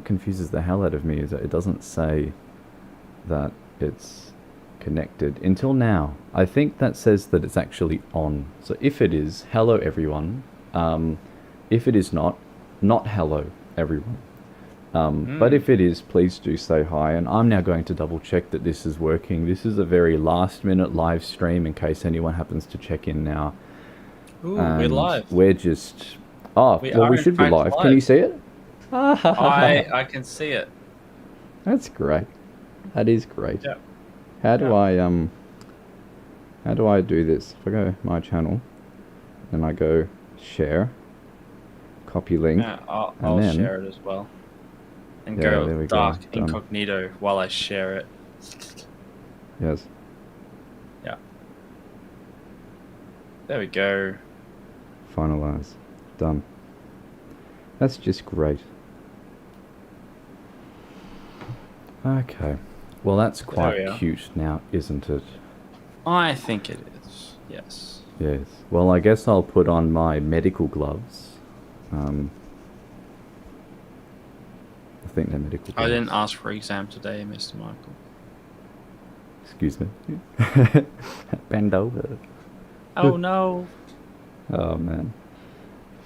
confuses the hell out of me is that it doesn't say that it's connected until now. I think that says that it's actually on. So if it is, hello everyone. If it is not hello everyone. But if it is, please do say hi. And I'm now going to double check that this is working. This is a very last minute live stream in case anyone happens to check in now. Ooh, we're live. We're just... Oh, we should be live. Can you see it? I can see it. That's great. That is great. Yeah. How do I do this? If I go my channel, then I go share, copy link, Yeah, I'll then share it as well. And Yeah, go there we dark go. Done. incognito while I share it. Yes. Yeah. There we go. Finalize. Done. That's just great. Okay. Well, that's quite cute now, isn't it? I think it is. Yes. Yes. Well, I guess I'll put on my medical gloves. I think they're medical gloves. I didn't ask for exam today, Mr. Michael. Excuse me. Bend over. Oh no. Oh man.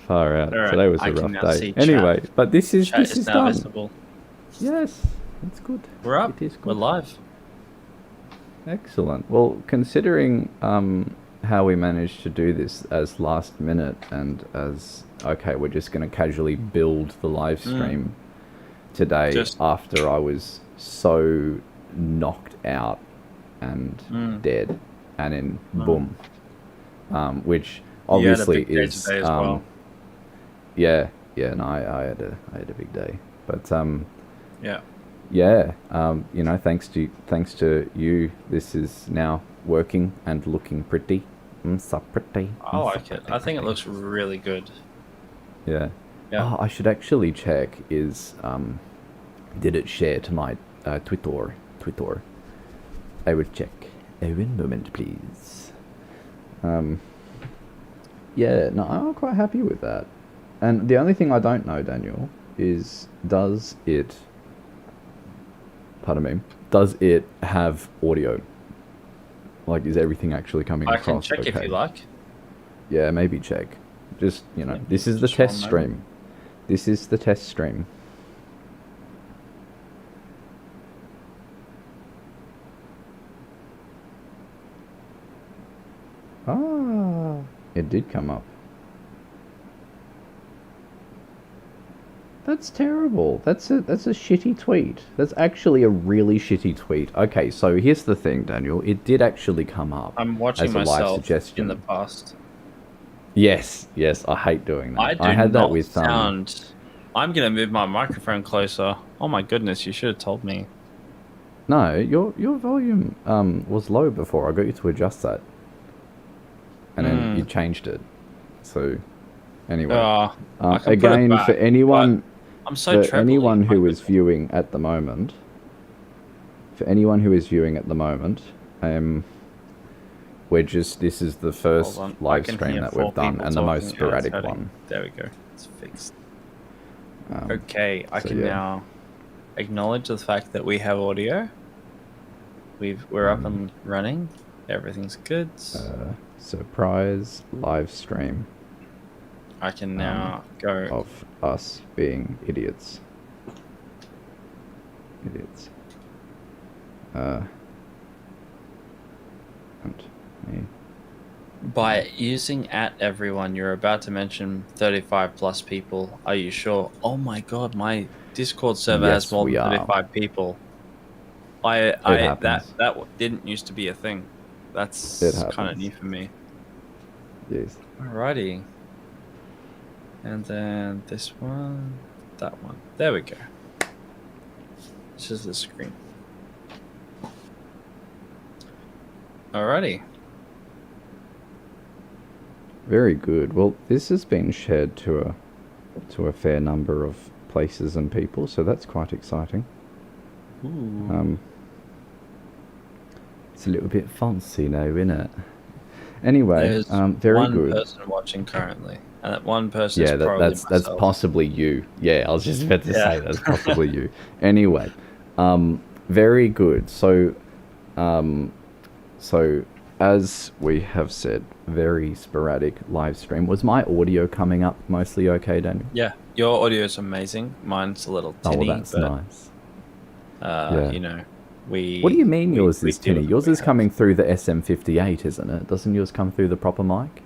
Far out. Right. Today was a rough day. Anyway, but this is done. Visible. Yes, that's good. We're up. It is good. We're live. Excellent. Well, considering how we managed to do this as last minute and as okay, we're just going to casually build the live stream today after I was so knocked out and dead, and then boom, which obviously is as well. yeah, no, I had a big day, but yeah, you know, thanks to you, this is now working and looking pretty. So pretty. I like it. I think it looks really good. Yeah. Yeah. Oh, I should actually check. Did it share to my Twitter? I would check. One moment, please. Yeah. No, I'm quite happy with that. And the only thing I don't know, Daniel, is does it have audio? Like, is everything actually coming across? I can check if you like. Yeah, maybe check. Just, you know, this is the test stream. This is the test stream. Ah, it did come up. That's terrible. That's a shitty tweet. That's actually a really shitty tweet. Okay, so here's the thing, Daniel. It did actually come up. I'm watching as a myself live suggestion in the past. Yes, I hate doing that. I had that with sound. I'm gonna move my microphone closer. Oh my goodness, you should have told me. No, your volume was low before. I got you to adjust that, and then you changed it. So anyway, again, for anyone. I'm so for anyone who is viewing at the moment, this is the first live stream that we've done, and the most sporadic one. There we go. It's fixed. Okay, I can now acknowledge the fact that we have audio. We're up and running. Everything's good. Surprise live stream. I can now go of us being idiots. And me. By using @everyone, you're about to mention 35 plus people. Are you sure? Oh my god, my Discord server has more than 35 people. That didn't used to be a thing. That's kind of new for me. Yes. Alrighty. And then this one, that one. There we go. This is the screen. Alrighty. Very good. Well, this has been shared to a fair number of places and people, so that's quite exciting. Ooh. It's a little bit fancy now, isn't it? Anyway, There's very one good. person watching currently. And that one person Yeah, is probably that's myself. possibly you. Yeah, I was just about to say that's possibly you. Anyway, very good. So, so as we have said, very sporadic live stream. Was my audio coming up mostly okay, Daniel? Yeah, your audio is amazing. Mine's a little tinny, well, that's nice. You know, What do you mean yours is tinny? Yours is have. coming through the SM58, isn't it? Doesn't yours come through the proper mic?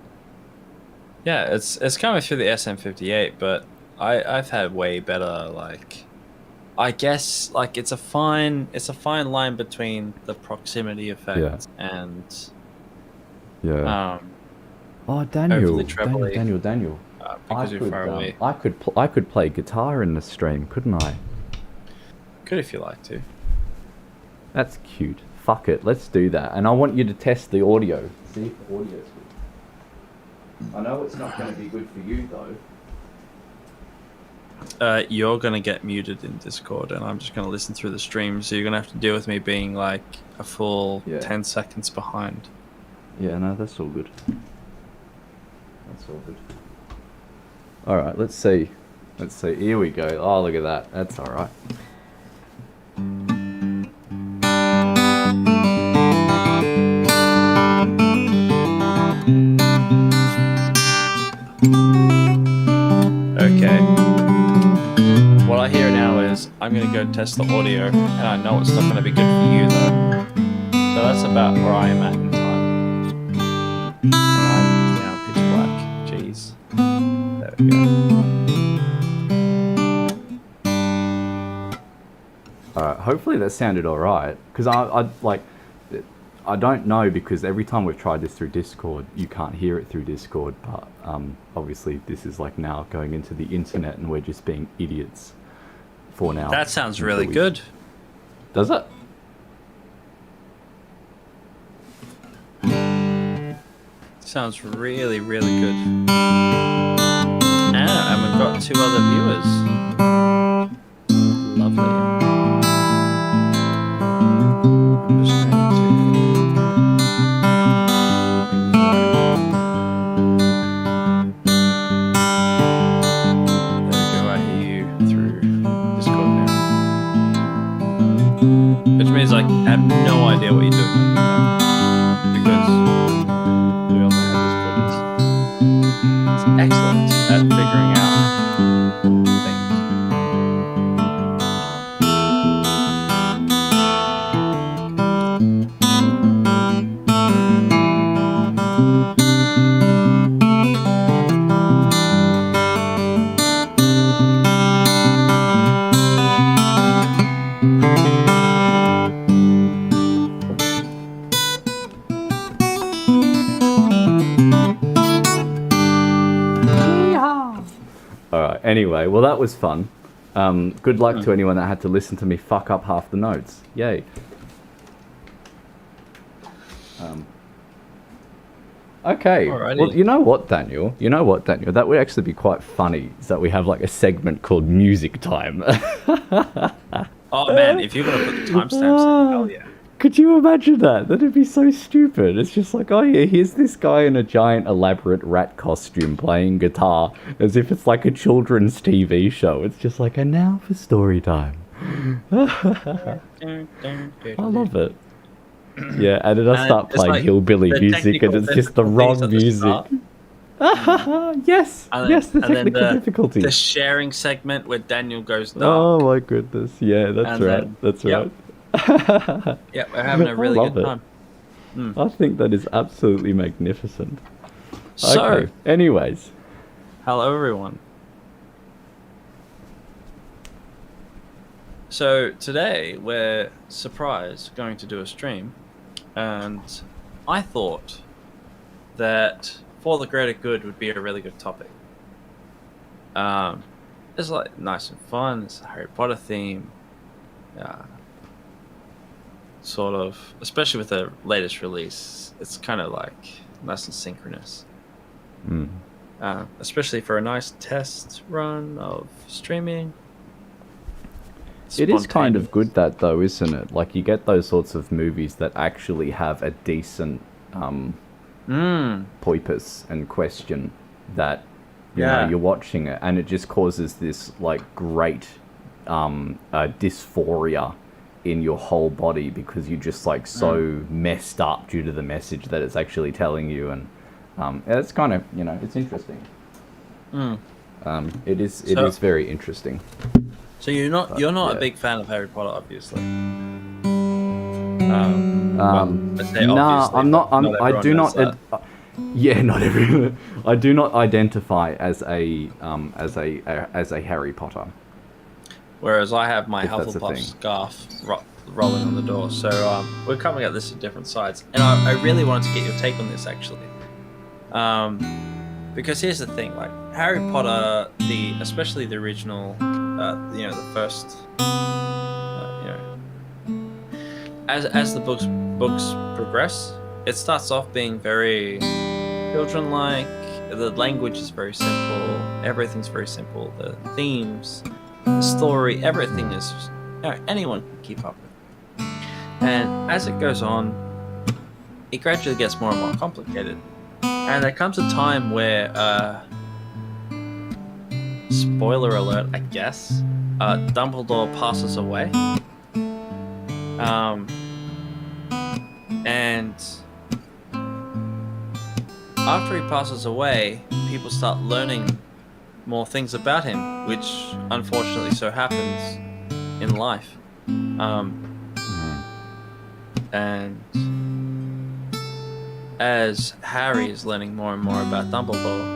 Yeah, it's coming through the SM58, but I've had way better, like, I guess, like, it's a fine line between the proximity effect and oh, Daniel, trebly, Daniel. because you're far away. I could play guitar in the stream, couldn't I? Could if you like to. That's cute. Fuck it, let's do that. And I want you to test the audio. See if the audio's good. I know it's not going to be good for you though. You're gonna get muted in Discord, and I'm just gonna listen through the stream. So you're gonna have to deal with me being like a full 10 seconds behind. Yeah, no, that's all good. That's all good. All right, let's see. Let's see. Here we go. Oh, look at that. That's all right. Okay. What I hear now is I'm going to go test the audio, and I know it's not going to be good for you though. So that's about where I am at in time. I'm now pitch black. Jeez. There we go. Alright, hopefully that sounded alright. Because I don't know, because every time we've tried this through Discord, you can't hear it through Discord, but obviously this is like now going into the internet and we're just being idiots for now. That sounds really good. Does it? Sounds really, really good. And we've got 2 other viewers. Lovely. I'm just going to... Which means I have no idea what you're doing because we all know how Discord is. It's excellent at figuring out things. Anyway, well that was fun. Good luck to anyone that had to listen to me fuck up half the notes. Yay. Okay. Alrighty. Well, you know what, Daniel? That would actually be quite funny, is that we have like a segment called Music Time. Oh man, if you're going to put the timestamps in, hell yeah. Could you imagine that? That'd be so stupid. It's just like, oh yeah, here's this guy in a giant elaborate rat costume playing guitar as if it's like a children's TV show. It's just like, and now for story time. I love it. Yeah, and then I start playing like hillbilly music and it's just the wrong music. Yes, the technical difficulty. The sharing segment where Daniel goes dark. Oh my goodness, yeah, that's right. Right. Yeah, we're having a really good time. I think that is absolutely magnificent. So, okay. Anyways, hello everyone. So today we're going to do a stream, and I thought that for the greater good would be a really good topic. It's like nice and fun. It's a Harry Potter theme. Sort of, especially with the latest release, it's kind of like nice and synchronous. Especially for a nice test run of streaming. It is kind of good that though, isn't it? Like you get those sorts of movies that actually have a decent poipus and question that You know, Yeah. you're watching it, and it just causes this like great dysphoria in your whole body because you're just like so messed up due to the message that it's actually telling you, and it's kind of, you know, it's interesting. Mm. It is very interesting. So you're not yeah. a big fan of Harry Potter, obviously. Let's say Nah, obviously, I'm not. I everyone do knows not. that. Yeah, not everyone. I do not identify as a Harry Potter. Whereas I have my If that's a Hufflepuff thing. scarf rolling on the door. So we're coming at this at different sides, and I really wanted to get your take on this actually. Because here's the thing, like Harry Potter, especially the original, you know, the first, you know, as the books progress, it starts off being very children-like. The language is very simple. Everything's very simple. The themes, the story, everything is, you know, anyone can keep up with. And as it goes on, it gradually gets more and more complicated. And there comes a time where, spoiler alert, I guess, Dumbledore passes away. And after he passes away, people start learning more things about him, which unfortunately so happens in life. And as Harry is learning more and more about Dumbledore,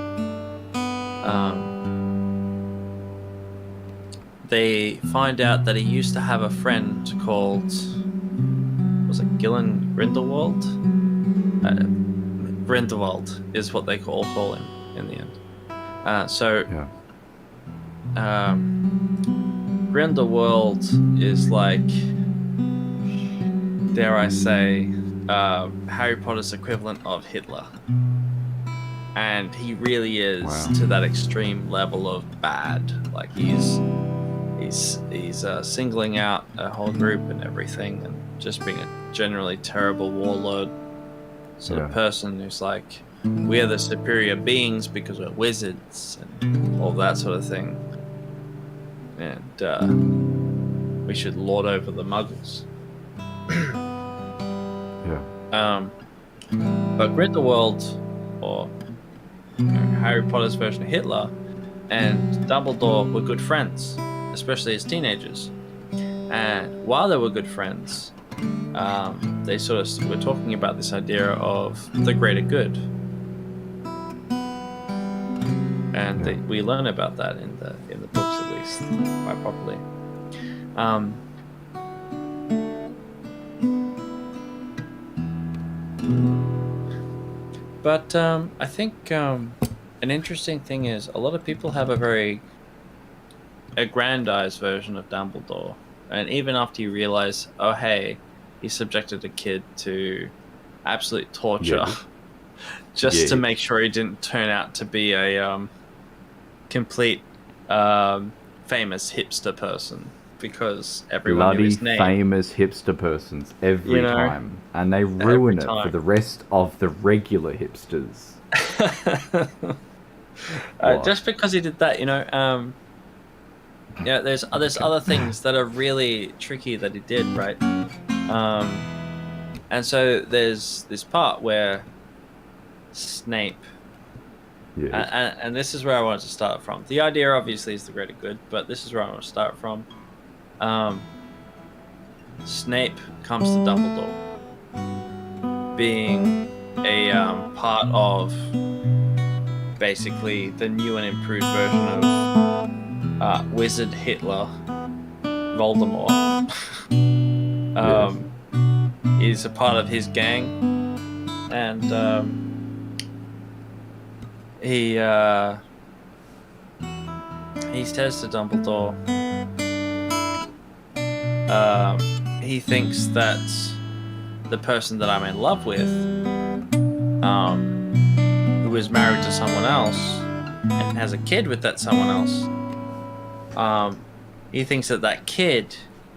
they find out that he used to have a friend called, was it Gillen Grindelwald? Grindelwald is what they call him in the end. Grindelwald is like, dare I say, Harry Potter's equivalent of Hitler, and he really is to that extreme level of bad. Like he's singling out a whole group and everything, and just being a generally terrible warlord sort of person who's like, we are the superior beings because we're wizards and all that sort of thing, and we should lord over the Muggles. But Grindelwald, or Harry Potter's version of Hitler, and Dumbledore were good friends, especially as teenagers. And while they were good friends, they sort of were talking about this idea of the greater good, and we learn about that in the books, at least quite properly. But I think an interesting thing is a lot of people have a very aggrandized version of Dumbledore, and even after you realize, oh hey, he subjected a kid to absolute torture just to make sure he didn't turn out to be a complete famous hipster person, because everyone knew his name. Famous hipster persons every time, and they ruin it for the rest of the regular hipsters. Just because he did that, you know, there's other things that are really tricky that he did, right? And so there's this part where Snape, and this is where I wanted to start from. The idea obviously is the greater good, but this is where I want to start from. Snape comes to Dumbledore, being a part of basically the new and improved version of Wizard Hitler, Voldemort. He's a part of his gang, and he says to Dumbledore, he thinks that the person that I'm in love with, who is married to someone else and has a kid with that someone else, he thinks that that kid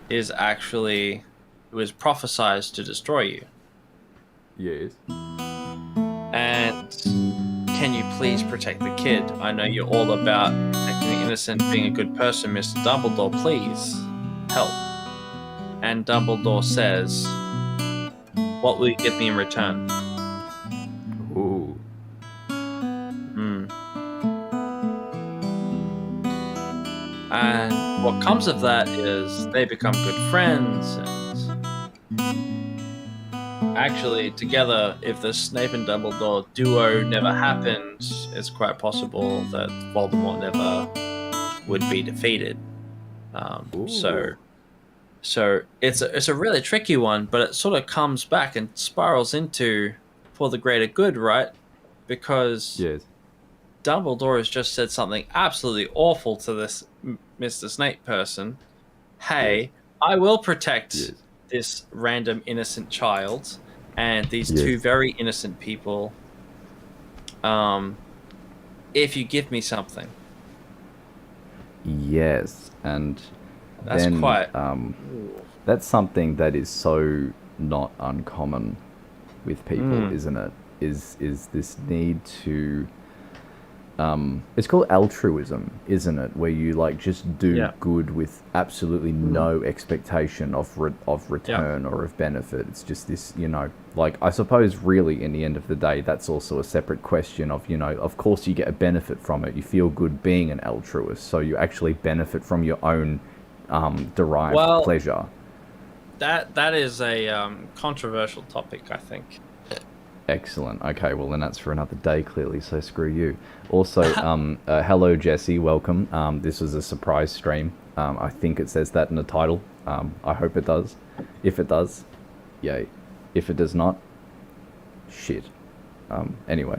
is actually who is prophesized to destroy you. Yes. And can you please protect the kid? I know you're all about protecting the innocent, being a good person, Mr. Dumbledore. Please help. And Dumbledore says, what will you give me in return? Ooh. And what comes of that is they become good friends, and actually together, if the Snape and Dumbledore duo never happened, it's quite possible that Voldemort never would be defeated. So it's a really tricky one, but it sort of comes back and spirals into for the greater good, right? Because Yes. Dumbledore has just said something absolutely awful to this Mr. Snape person. Hey, I will protect this random innocent child and these two very innocent people if you give me something. Yes, and that's then, quite... that's something that is so not uncommon with people, isn't it? Is this need to... it's called altruism, isn't it? Where you like just do good with absolutely no expectation of return or of benefit. It's just this, you know, like I suppose really in the end of the day, that's also a separate question of, you know, of course you get a benefit from it. You feel good being an altruist, so you actually benefit from your own derived pleasure. That is a controversial topic, I think. Excellent. Okay, well then that's for another day, clearly, so screw you. Also, hello Jesse, welcome. This was a surprise stream. I think it says that in the title. I hope it does. If it does, yay. If it does not, shit. Anyway,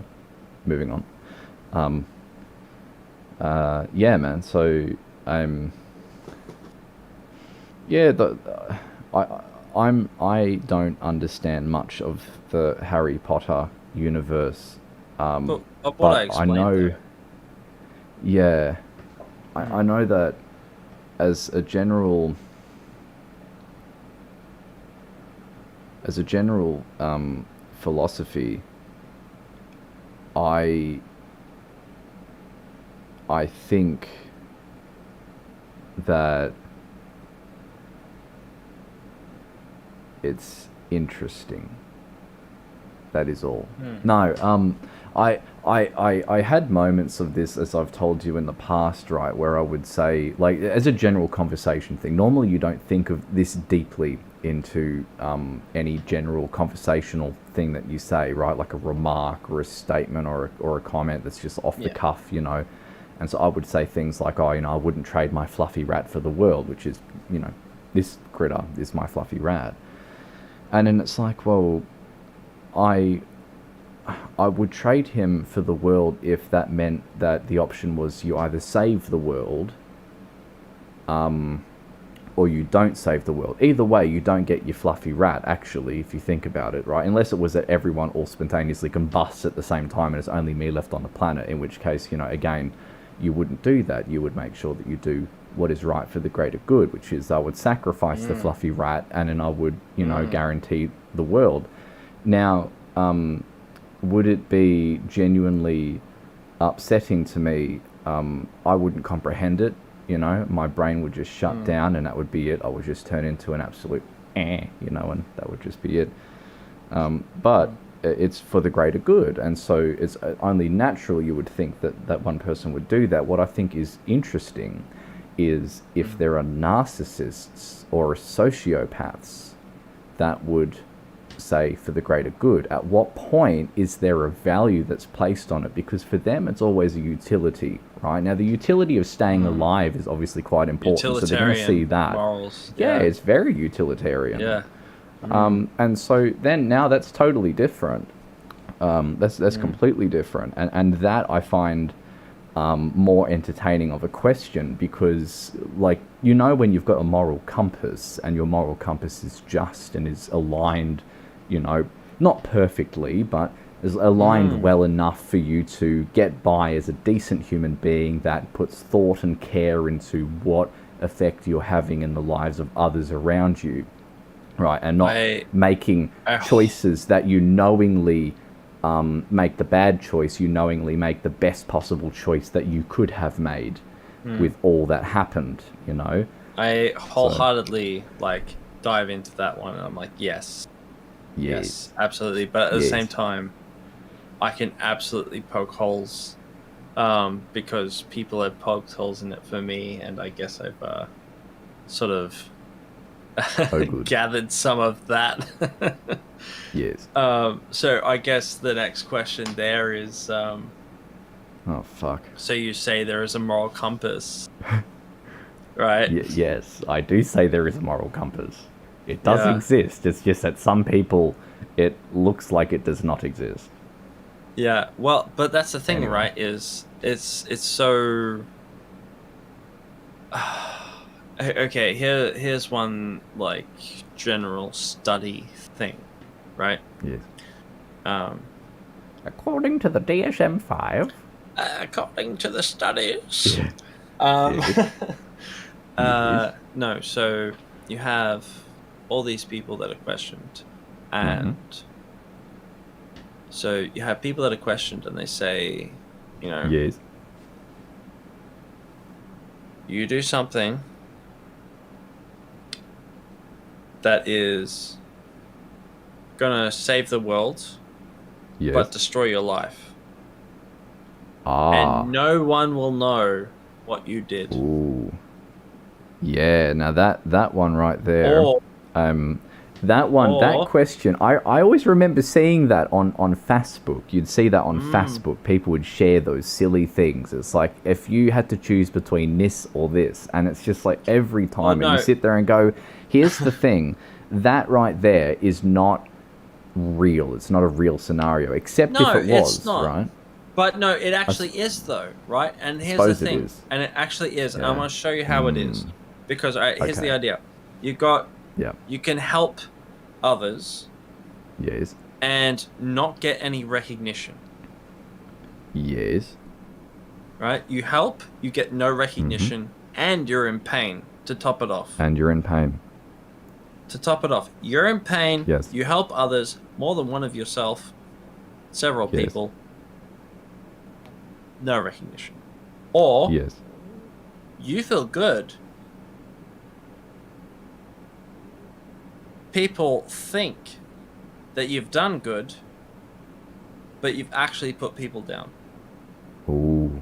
moving on. Yeah, man, so, I don't understand much of the Harry Potter universe, but but I know, I know that as a general philosophy, I think that it's interesting. That is all. No, I had moments of this, as I've told you in the past, right, where I would say, like, as a general conversation thing, normally you don't think of this deeply into any general conversational thing that you say, right, like a remark or a statement or a comment that's just off the cuff, you know. And so I would say things like, oh, you know, I wouldn't trade my fluffy rat for the world, which is, you know, this critter is my fluffy rat. And then it's like, well, I would trade him for the world if that meant that the option was you either save the world, or you don't save the world. Either way, you don't get your fluffy rat, actually, if you think about it, right? Unless it was that everyone all spontaneously combusts at the same time and it's only me left on the planet, in which case, you know, again, you wouldn't do that. You would make sure that you do what is right for the greater good, which is I would sacrifice the fluffy rat and then I would, you know, guarantee the world. Now, would it be genuinely upsetting to me? I wouldn't comprehend it, you know, my brain would just shut down and that would be it. I would just turn into an absolute you know, and that would just be it. But it's for the greater good, and so it's only natural you would think that one person would do that. What I think is interesting is if there are narcissists or sociopaths that would say for the greater good, at what point is there a value that's placed on it? Because for them it's always a utility, right? Now the utility of staying alive is obviously quite important, so they're going to see that morals. Yeah, it's very utilitarian. And so then now that's totally different. That's completely different, and that I find more entertaining of a question, because, like, you know, when you've got a moral compass and your moral compass is just and is aligned, you know, not perfectly, but is aligned well enough for you to get by as a decent human being that puts thought and care into what effect you're having in the lives of others around you, right? And not making choices that you knowingly make the bad choice, you knowingly make the best possible choice that you could have made with all that happened, you know? I wholeheartedly dive into that one, and I'm like, yes, absolutely. But at the same time, I can absolutely poke holes, because people have poked holes in it for me, and I guess I've sort of gathered some of that. Yes. So I guess the next question there is, oh fuck. so you say there is a moral compass, right? Yes, I do say there is a moral compass. It does exist. It's just that some people, it looks like it does not exist. Yeah, well, but that's the thing, right? Is it's so. Okay, here's one general study thing, right? Yes. According to the DSM-5. According to the studies. Yeah. No, so you have all these people that are questioned, and so you have people that are questioned, and they say, Yes. You do something that is gonna save the world, but destroy your life. And no one will know what you did. Ooh. Yeah, now that one right there. That question, I always remember seeing that on Facebook. You'd see that on Facebook. People would share those silly things. It's like, if you had to choose between this or this, and it's just like every time, and you sit there and go, here's the thing, that right there is not real. It's not a real scenario, except if it was, it's not. Right? But no, it actually is though, right? And here's the thing, and it actually is. And I want to show you how it is, because here's the idea: you can help others, yes, and not get any recognition, yes, right? You help, you get no recognition, and you're in pain. To top it off, you're in pain. Yes, you help others, more than one of yourself, several people. No recognition. Or you feel good. People think that you've done good, but you've actually put people down. Ooh.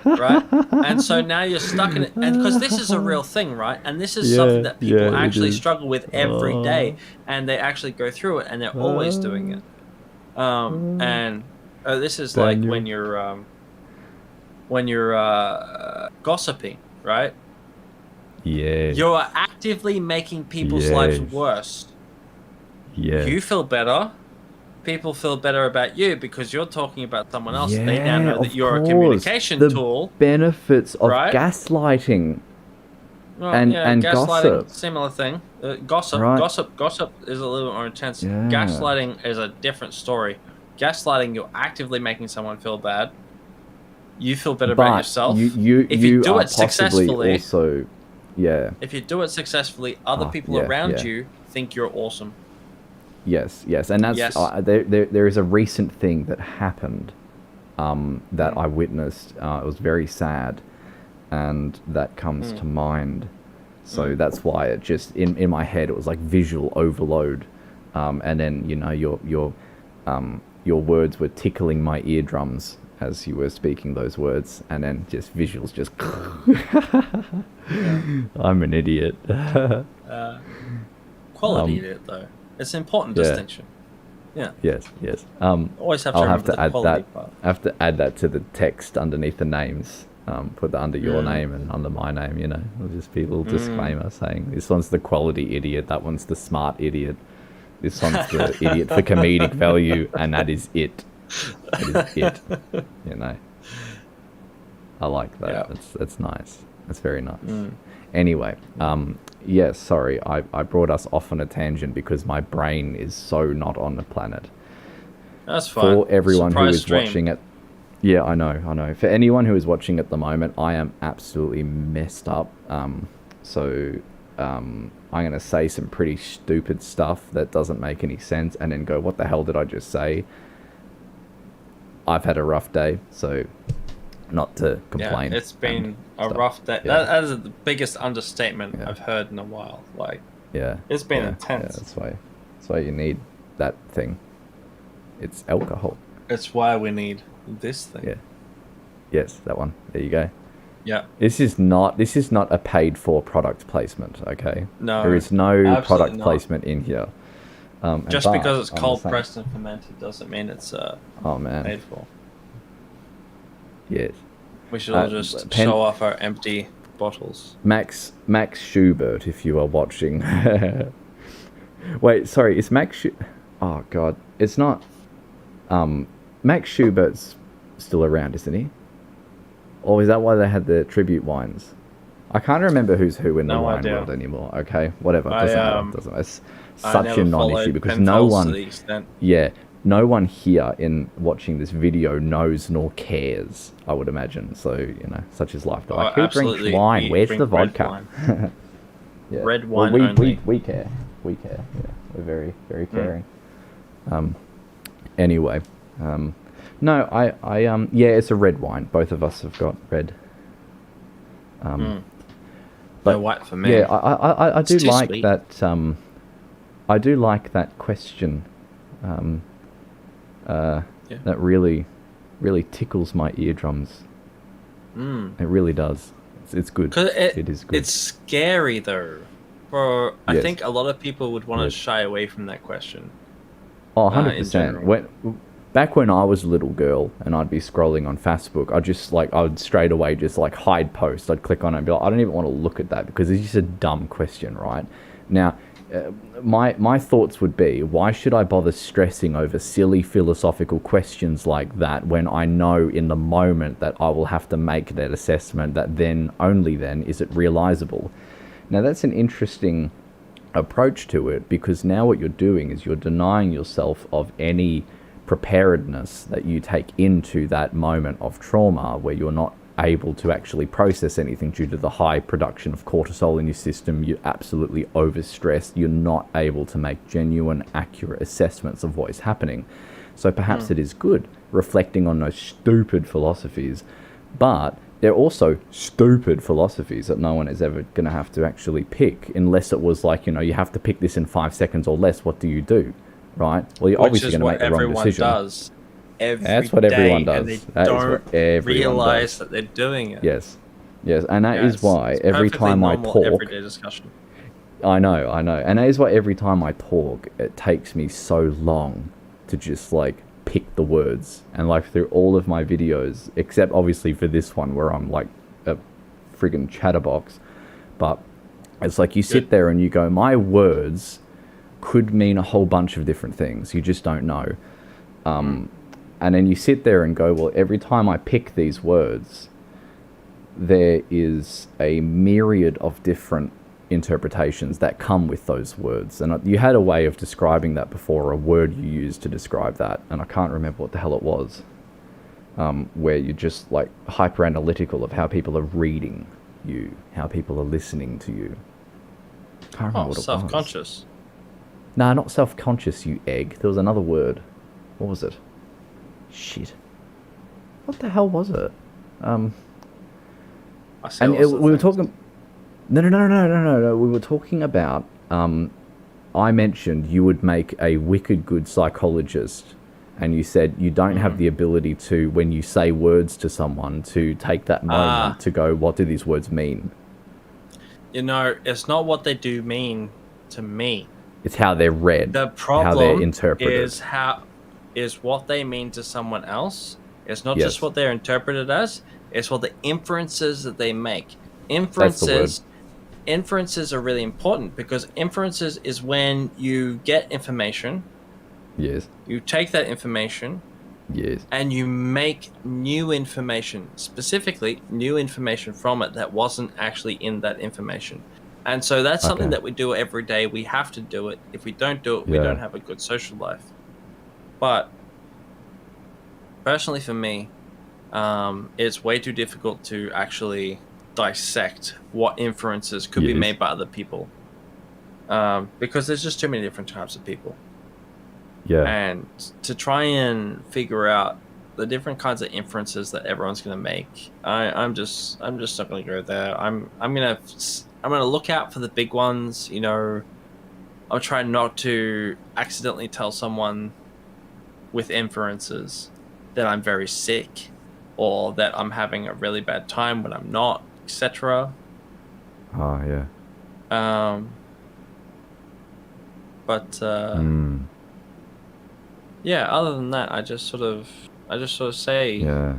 Right? And so now you're stuck in it. And because this is a real thing, right? And this is something that people actually struggle with every day. And they actually go through it, and they're always doing it. And this is like when you're gossiping, right? Yeah. You're actively making people's lives worse. Yeah. You feel better. People feel better about you because you're talking about someone else. They now know that you're a communication tool. Benefits of gaslighting. Well, and gaslighting, gossip. Similar thing. Gossip is a little bit more intense. Yeah. Gaslighting is a different story. Gaslighting, you're actively making someone feel bad. You feel better about yourself. If you do it successfully, also, if you do it successfully, other people around you think you're awesome. Yes, and that's there is a recent thing that happened that I witnessed. It was very sad. And that comes to mind, so that's why it just in my head it was like visual overload, and then your words were tickling my eardrums as you were speaking those words, and then just visuals just. I'm an idiot. Quality idiot though. It's an important distinction. Yeah. Yes. Always have to remember the quality part. I have to add that to the text underneath the names. Put that under your name and under my name, It'll just be a little disclaimer saying this one's the quality idiot, that one's the smart idiot, this one's the idiot for comedic value, and that is it. That is it. I like that. Yeah. That's nice. That's very nice. Anyway, sorry, I brought us off on a tangent because my brain is so not on the planet. That's fine. For everyone who is watching it. Yeah, I know. For anyone who is watching at the moment, I am absolutely messed up. So I'm going to say some pretty stupid stuff that doesn't make any sense and then go, what the hell did I just say? I've had a rough day, so not to complain. Yeah, it's been a rough day. Yeah. That is the biggest understatement I've heard in a while. Like, it's been intense. Yeah, that's why you need that thing. It's alcohol. It's why we need this thing. Yeah. Yes, that one. There you go. Yeah. This is not a paid for product placement, okay? No. There is no product not. placement in here. Just because it's cold pressed and fermented doesn't mean it's paid for. Yes. We should all just show off our empty bottles. Max Schubert, if you are watching. Wait, sorry, is Max Oh god, it's not. Max Schubert's still around, isn't he? Or is that why they had the tribute wines? I can't remember who's who in the wine world anymore. Okay, whatever. Doesn't matter. Doesn't matter. It's such a non-issue because no one. No one here in watching this video knows nor cares. I would imagine. So such is life. Like, who drinks wine? Where's the vodka? Yeah. Red wine only. We care. We care. Yeah, we're very very caring. Anyway. No, yeah, it's a red wine. Both of us have got red. But no white for me. Yeah, I do like sweet. That. I do like that question. That really tickles my eardrums. It really does. It's good. It is good. It's scary though. I think a lot of people would want to shy away from that question. Oh, 100%. Back when I was a little girl and I'd be scrolling on Facebook, I would straight away just hide post. I'd click on it and be like, I don't even want to look at that because it's just a dumb question, right? Now, my thoughts would be, why should I bother stressing over silly philosophical questions like that when I know in the moment that I will have to make that assessment, that then, only then, is it realizable? Now, that's an interesting approach to it, because now what you're doing is you're denying yourself of any preparedness that you take into that moment of trauma where you're not able to actually process anything due to the high production of cortisol in your system. You're absolutely overstressed. You're not able to make genuine, accurate assessments of what is happening. So perhaps it is good reflecting on those stupid philosophies, but they're also stupid philosophies that no one is ever going to have to actually pick, unless it was like, you have to pick this in 5 seconds or less. What do you do? Right? Well, you're obviously going to make the wrong decision. Does That's what everyone does. And they don't realize that they're doing it. Yes. And that is why every time I talk... everyday discussion. I know. And that is why every time I talk, it takes me so long to just, pick the words. And, through all of my videos, except obviously for this one where I'm, a friggin' chatterbox. But it's you sit there and you go, my words could mean a whole bunch of different things. You just don't know. And then you sit there and go, well, every time I pick these words, there is a myriad of different interpretations that come with those words. And you had a way of describing that before, a word you used to describe that, and I can't remember what the hell it was, where you're just hyper analytical of how people are reading you, how people are listening to you. Can't remember what it was. Self-conscious. Nah, not self-conscious, you egg. There was another word. What was it? Shit. What the hell was it? We were talking... No. We were talking about... I mentioned you would make a wicked good psychologist, and you said you don't have the ability to, when you say words to someone, to take that moment to go, what do these words mean? It's not what they do mean to me. It's how they're read. The problem how they're interpreted. is what they mean to someone else. It's not just what they're interpreted as. It's what the inferences that they make. Inferences are really important, because inferences is when you get information. Yes. You take that information. Yes. And you make new information, specifically new information from it that wasn't actually in that information. And so that's something that we do every day. We have to do it. If we don't do it, we don't have a good social life. But personally for me, it's way too difficult to actually dissect what inferences could be made by other people, because there's just too many different types of people. Yeah. And to try and figure out the different kinds of inferences that everyone's going to make, I'm just not going to go there. I'm gonna look out for the big ones. You know, I'll try not to accidentally tell someone with inferences that I'm very sick, or that I'm having a really bad time when I'm not, etc. Oh yeah. Yeah, other than that, I just sort of say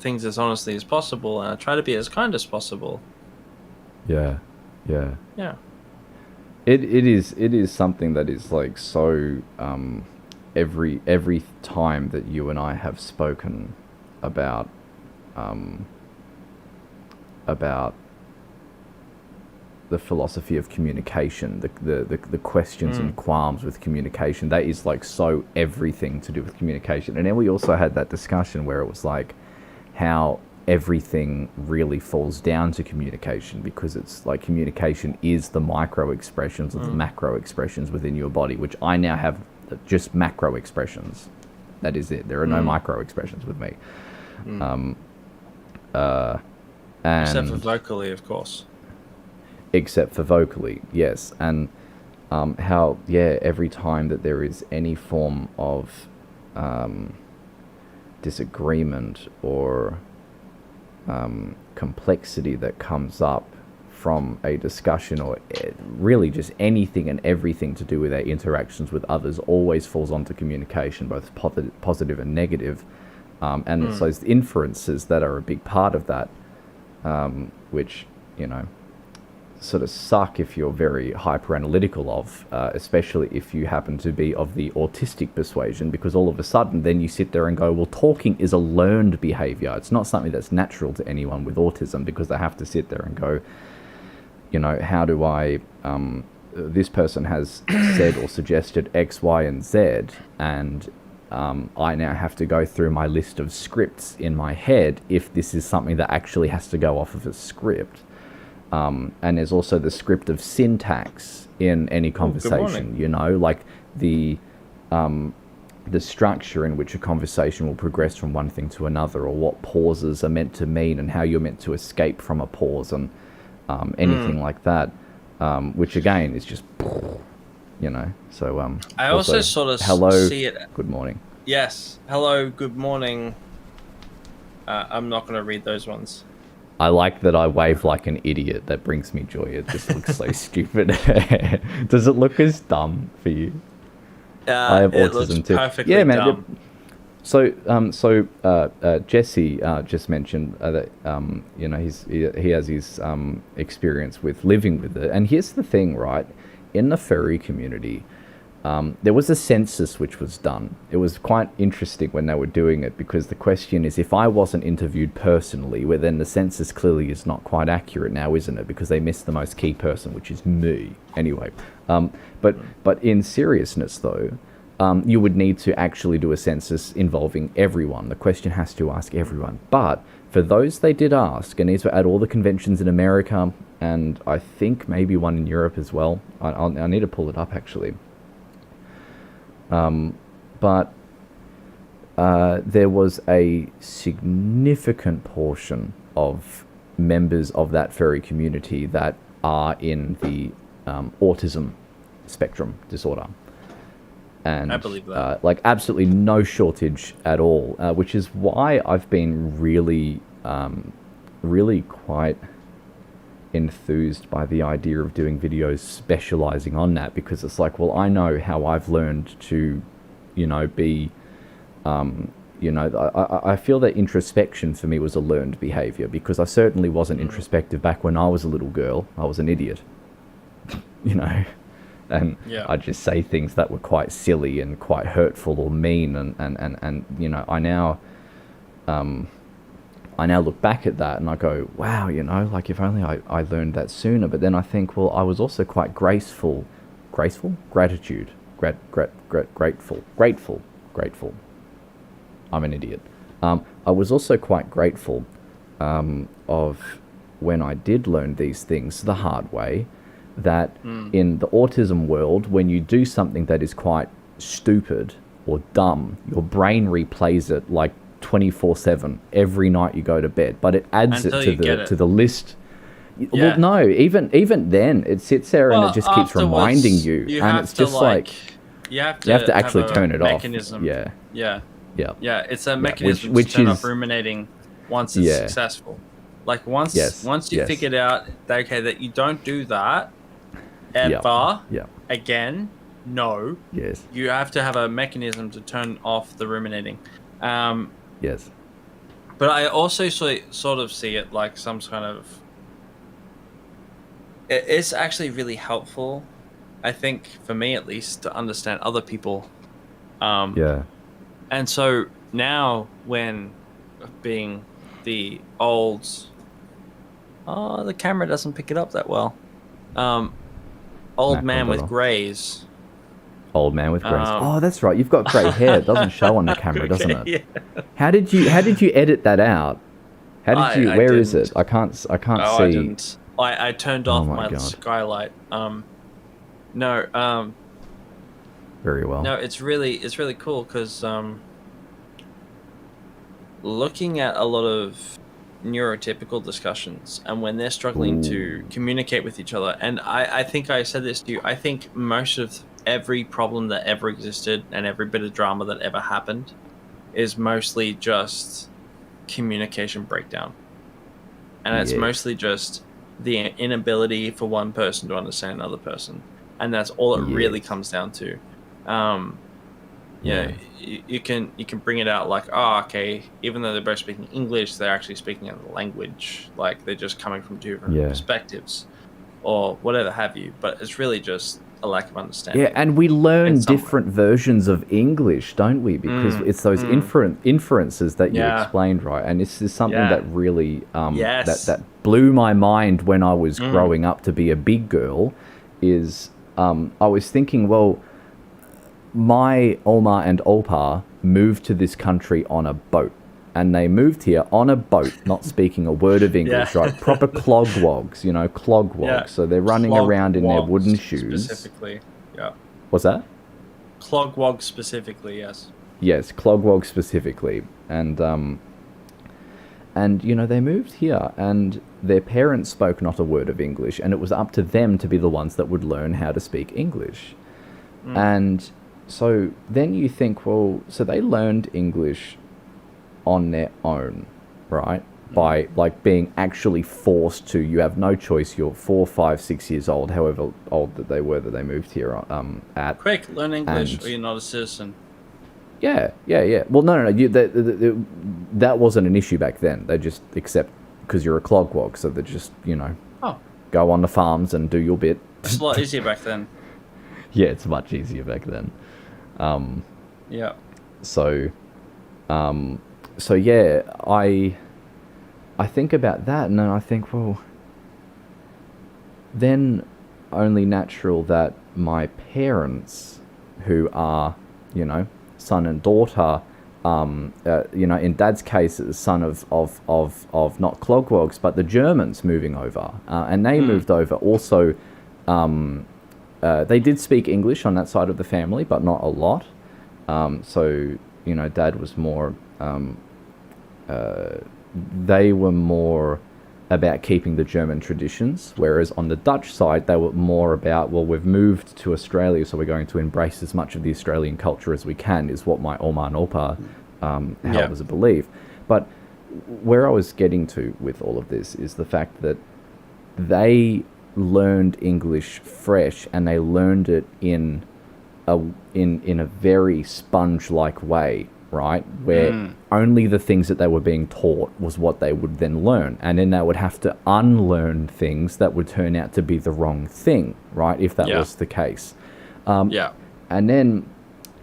things as honestly as possible, and I try to be as kind as possible. Yeah. It is something that is like so every time that you and I have spoken about the philosophy of communication, the questions and qualms with communication, that is like so everything to do with communication. And then we also had that discussion where it was like how everything really falls down to communication, because it's like communication is the micro expressions of the macro expressions within your body, which I now have just macro expressions. That is it. There are no micro expressions with me. And except for vocally, of course. Except for vocally, yes. And how, every time that there is any form of disagreement or complexity that comes up from a discussion, or really just anything and everything to do with our interactions with others, always falls onto communication, both positive and negative. And it's those inferences that are a big part of that, which, you know, sort of suck if you're very hyper analytical of, especially if you happen to be of the autistic persuasion, because all of a sudden then you sit there and go, well, talking is a learned behavior. It's not something that's natural to anyone with autism, because they have to sit there and go, you know, how do I, this person has said or suggested X, Y, and Z, and I now have to go through my list of scripts in my head if this is something that actually has to go off of a script. And there's also the script of syntax in any conversation, you know, like the structure in which a conversation will progress from one thing to another, or what pauses are meant to mean, and how you're meant to escape from a pause, and anything like that, which again is just, you know. So I also sort of see it. Good morning. Yes, hello, good morning. I'm not going to read those ones. I like that I wave like an idiot. That brings me joy. It just looks so stupid. Does it look as dumb for you? I have autism too. Perfectly man. Dumb. So Jesse just mentioned that you know, he has his experience with living with it. And here's the thing, right? In the furry community, there was a census which was done. It was quite interesting when they were doing it, because the question is, if I wasn't interviewed personally, well, then the census clearly is not quite accurate now, isn't it? Because they missed the most key person, which is me. Anyway, but in seriousness though, you would need to actually do a census involving everyone. The question has to ask everyone. But for those they did ask, and these were at all the conventions in America, and I think maybe one in Europe as well. I need to pull it up actually. But there was a significant portion of members of that furry community that are in the autism spectrum disorder. And I believe that. Like absolutely no shortage at all, which is why I've been really quite enthused by the idea of doing videos specializing on that, because it's like, well, I know how I've learned to, you know, be, you know, I feel that introspection for me was a learned behavior, because I certainly wasn't introspective back when I was a little girl. I was an idiot, you know, and I'd just say things that were quite silly and quite hurtful or mean, and you know, I now look back at that and I go, wow, you know, like if only I learned that sooner. But then I think, well, I was also quite grateful. I'm an idiot. I was also quite grateful of when I did learn these things the hard way, that in the autism world, when you do something that is quite stupid or dumb, your brain replays it like 24/7 every night you go to bed, but it adds Until it you to get it. the list. Yeah. Well, no, even then it sits there and it just keeps afterwards, reminding you, and have it's to, just like you have you have to have actually a turn it mechanism. off. Yeah, Yeah. yeah, Yeah, it's a mechanism which to turn is off ruminating once it's Yeah. successful. Like once Yes, once you yes. figured out that, okay, that you don't do that yeah, ever yeah, again, no, yes, you have to have a mechanism to turn off the ruminating. yes, But I also sort of see it like some kind of. It's actually really helpful, I think, for me at least, to understand other people. yeah, And so now, when being the old, the camera doesn't pick it up that well. Old man with greys. old man with grays. Oh, that's right. You've got grey hair. It doesn't show on the camera, doesn't it? Yeah. How did you edit that out? How did you? Where is it? I can't see. I didn't. I turned off my my God. skylight. Very well. No, it's really cool because looking at a lot of neurotypical discussions and when they're struggling to communicate with each other, and I think I said this to you, I think most of every problem that ever existed and every bit of drama that ever happened is mostly just communication breakdown. And it's mostly just the inability for one person to understand another person. And that's all it really comes down to. You can bring it out like, oh, okay, even though they're both speaking English, they're actually speaking another language. Like they're just coming from different perspectives or whatever have you. But it's really just a lack of understanding. Yeah, and we learn different versions of English, don't we? Because it's those inferences that you explained, right? And this is something that really that blew my mind when I was growing up to be a big girl. Is I was thinking, well, my Oma and Opa moved to this country on a boat. And they moved here on a boat, not speaking a word of English, right? Proper clogwogs, clogwogs. Yeah. So they're running around in their wooden shoes. Specifically, yeah. What's that? Clogwogs specifically, yes. Yes, clogwogs specifically. And they moved here, and their parents spoke not a word of English, and it was up to them to be the ones that would learn how to speak English. And so then you think, well, so they learned English on their own, right? By like being actually forced to. You have no choice. You're 4, 5, 6 years old, however old that they were that they moved here at. Quick, learn English, or you're not a citizen. Yeah. Well, no. That wasn't an issue back then. They just accept because you're a clogwog, so they just go on the farms and do your bit. It's a lot easier back then. Yeah, it's much easier back then. Yeah. So yeah, I think about that, and then I think, well, then only natural that my parents, who are, son and daughter, in Dad's case, son of not clogwogs, but the Germans moving over, and they moved over also. They did speak English on that side of the family, but not a lot. So Dad was more. They were more about keeping the German traditions, whereas on the Dutch side, they were more about, well, we've moved to Australia, so we're going to embrace as much of the Australian culture as we can, is what my Oma and Opa held as a belief. But where I was getting to with all of this is the fact that they learned English fresh, and they learned it in a very sponge-like way, right? Where only the things that they were being taught was what they would then learn. And then they would have to unlearn things that would turn out to be the wrong thing, right? If that was the case. And then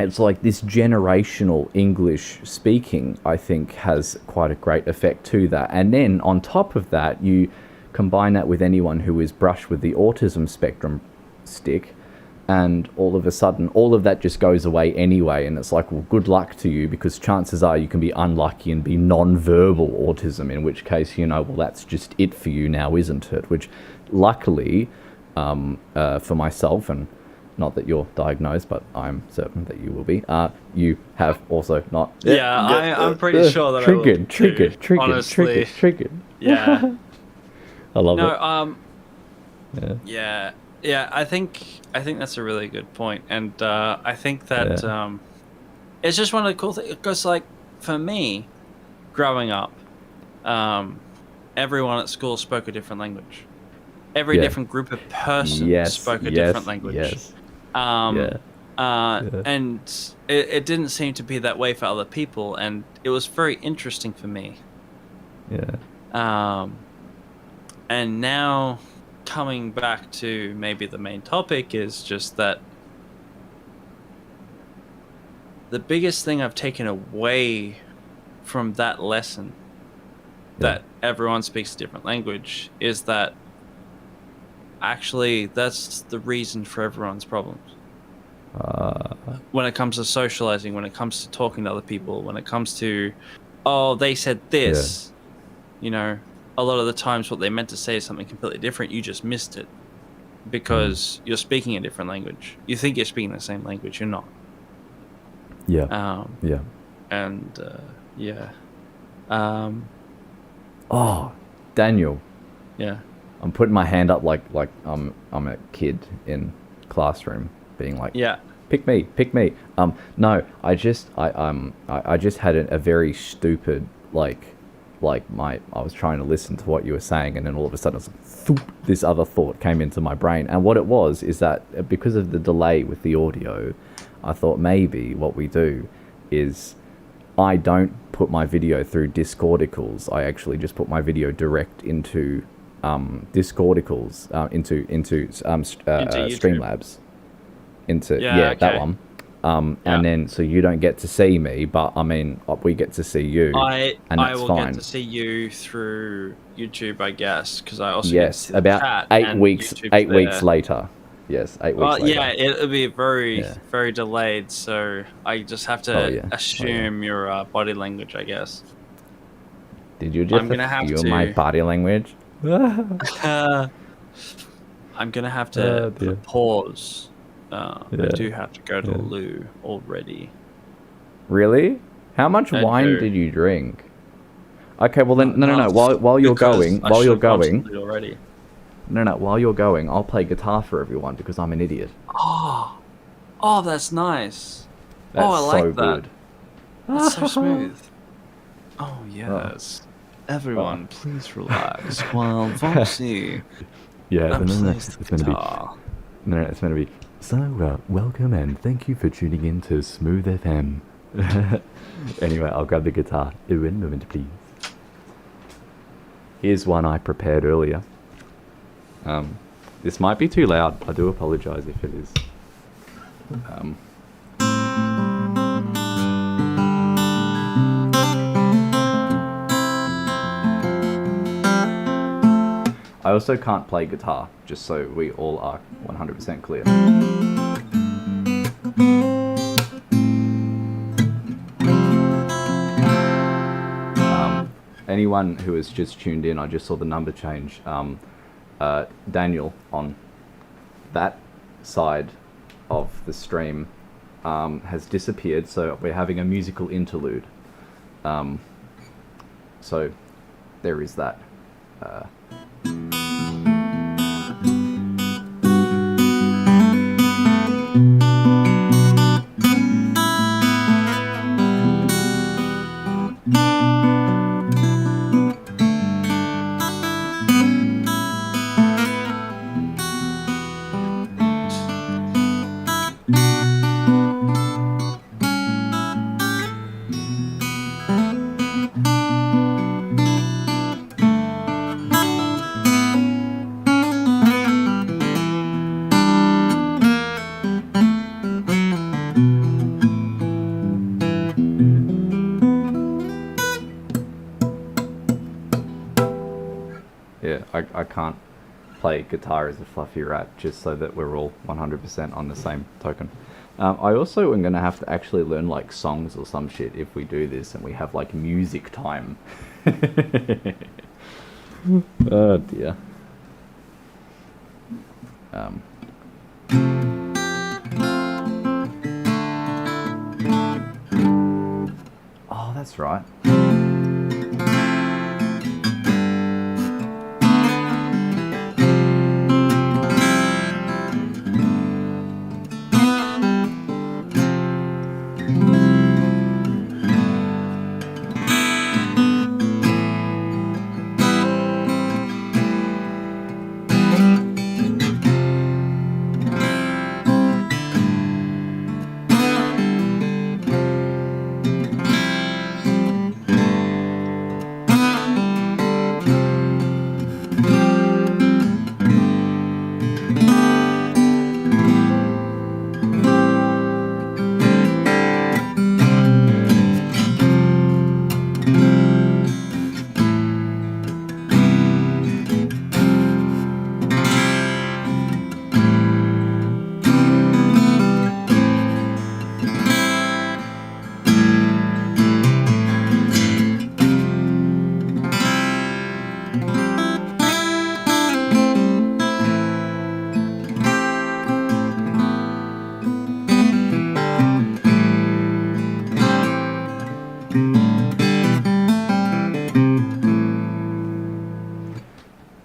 it's like this generational English speaking, I think, has quite a great effect to that. And then on top of that, you combine that with anyone who is brushed with the autism spectrum stick, and all of a sudden all of that just goes away anyway, and it's like, well, good luck to you, because chances are you can be unlucky and be non-verbal autism, in which case, well, that's just it for you now, isn't it? Which luckily for myself, and not that you're diagnosed, but I'm certain that you will be, you have also not. I'm pretty sure that triggered. Yeah. I love it. Yeah. I think that's a really good point, and I think that it's just one of the cool things, because like for me, growing up, everyone at school spoke a different language. Every different group of persons spoke a different language. And it didn't seem to be that way for other people, and it was very interesting for me. And now, coming back to maybe the main topic, is just that the biggest thing I've taken away from that lesson, that everyone speaks a different language, is that actually that's the reason for everyone's problems. When it comes to socializing, when it comes to talking to other people, when it comes to, oh, they said this, a lot of the times what they meant to say is something completely different. You just missed it because you're speaking a different language. You think you're speaking the same language, you're not. Oh, Daniel. Yeah. I'm putting my hand up like I'm a kid in classroom, being like, pick me. No, I just had a very stupid I was trying to listen to what you were saying, and then all of a sudden it was like, this other thought came into my brain, and what it was is that because of the delay with the audio, I thought maybe what we do is I don't put my video through Discordicals. I actually just put my video direct into Discordicals, into Streamlabs, that one. And then so you don't get to see me, but I mean we get to see you. I will fine. get to see you through YouTube, I guess, because I also about chat 8 weeks. YouTube's 8 weeks later. Yes, 8 weeks later. Yeah, it'll be very delayed, so I just have to assume your body language, I guess. Did you just feel my body language? I'm gonna have to put pause. I do have to go to the loo already. Really? How much wine did you drink? Okay, well then, no. While you're going, already. While you're going, I'll play guitar for everyone because I'm an idiot. Oh, that's nice. That's I like so that. good. That's so smooth. Oh yes. Everyone, please relax while Voxy. It's going to be. So, welcome and thank you for tuning in to Smooth FM. Anyway, I'll grab the guitar. One moment, please. Here's one I prepared earlier. This might be too loud. I do apologize if it is. I also can't play guitar, just so we all are 100% clear. Anyone who has just tuned in, I just saw the number change. Daniel on that side of the stream has disappeared, so we're having a musical interlude. So there is that. play guitar as a fluffy rat, just so that we're all 100% on the same token. I also am going to have to actually learn like songs or some shit if we do this and we have like music time. Oh dear. Oh, that's right.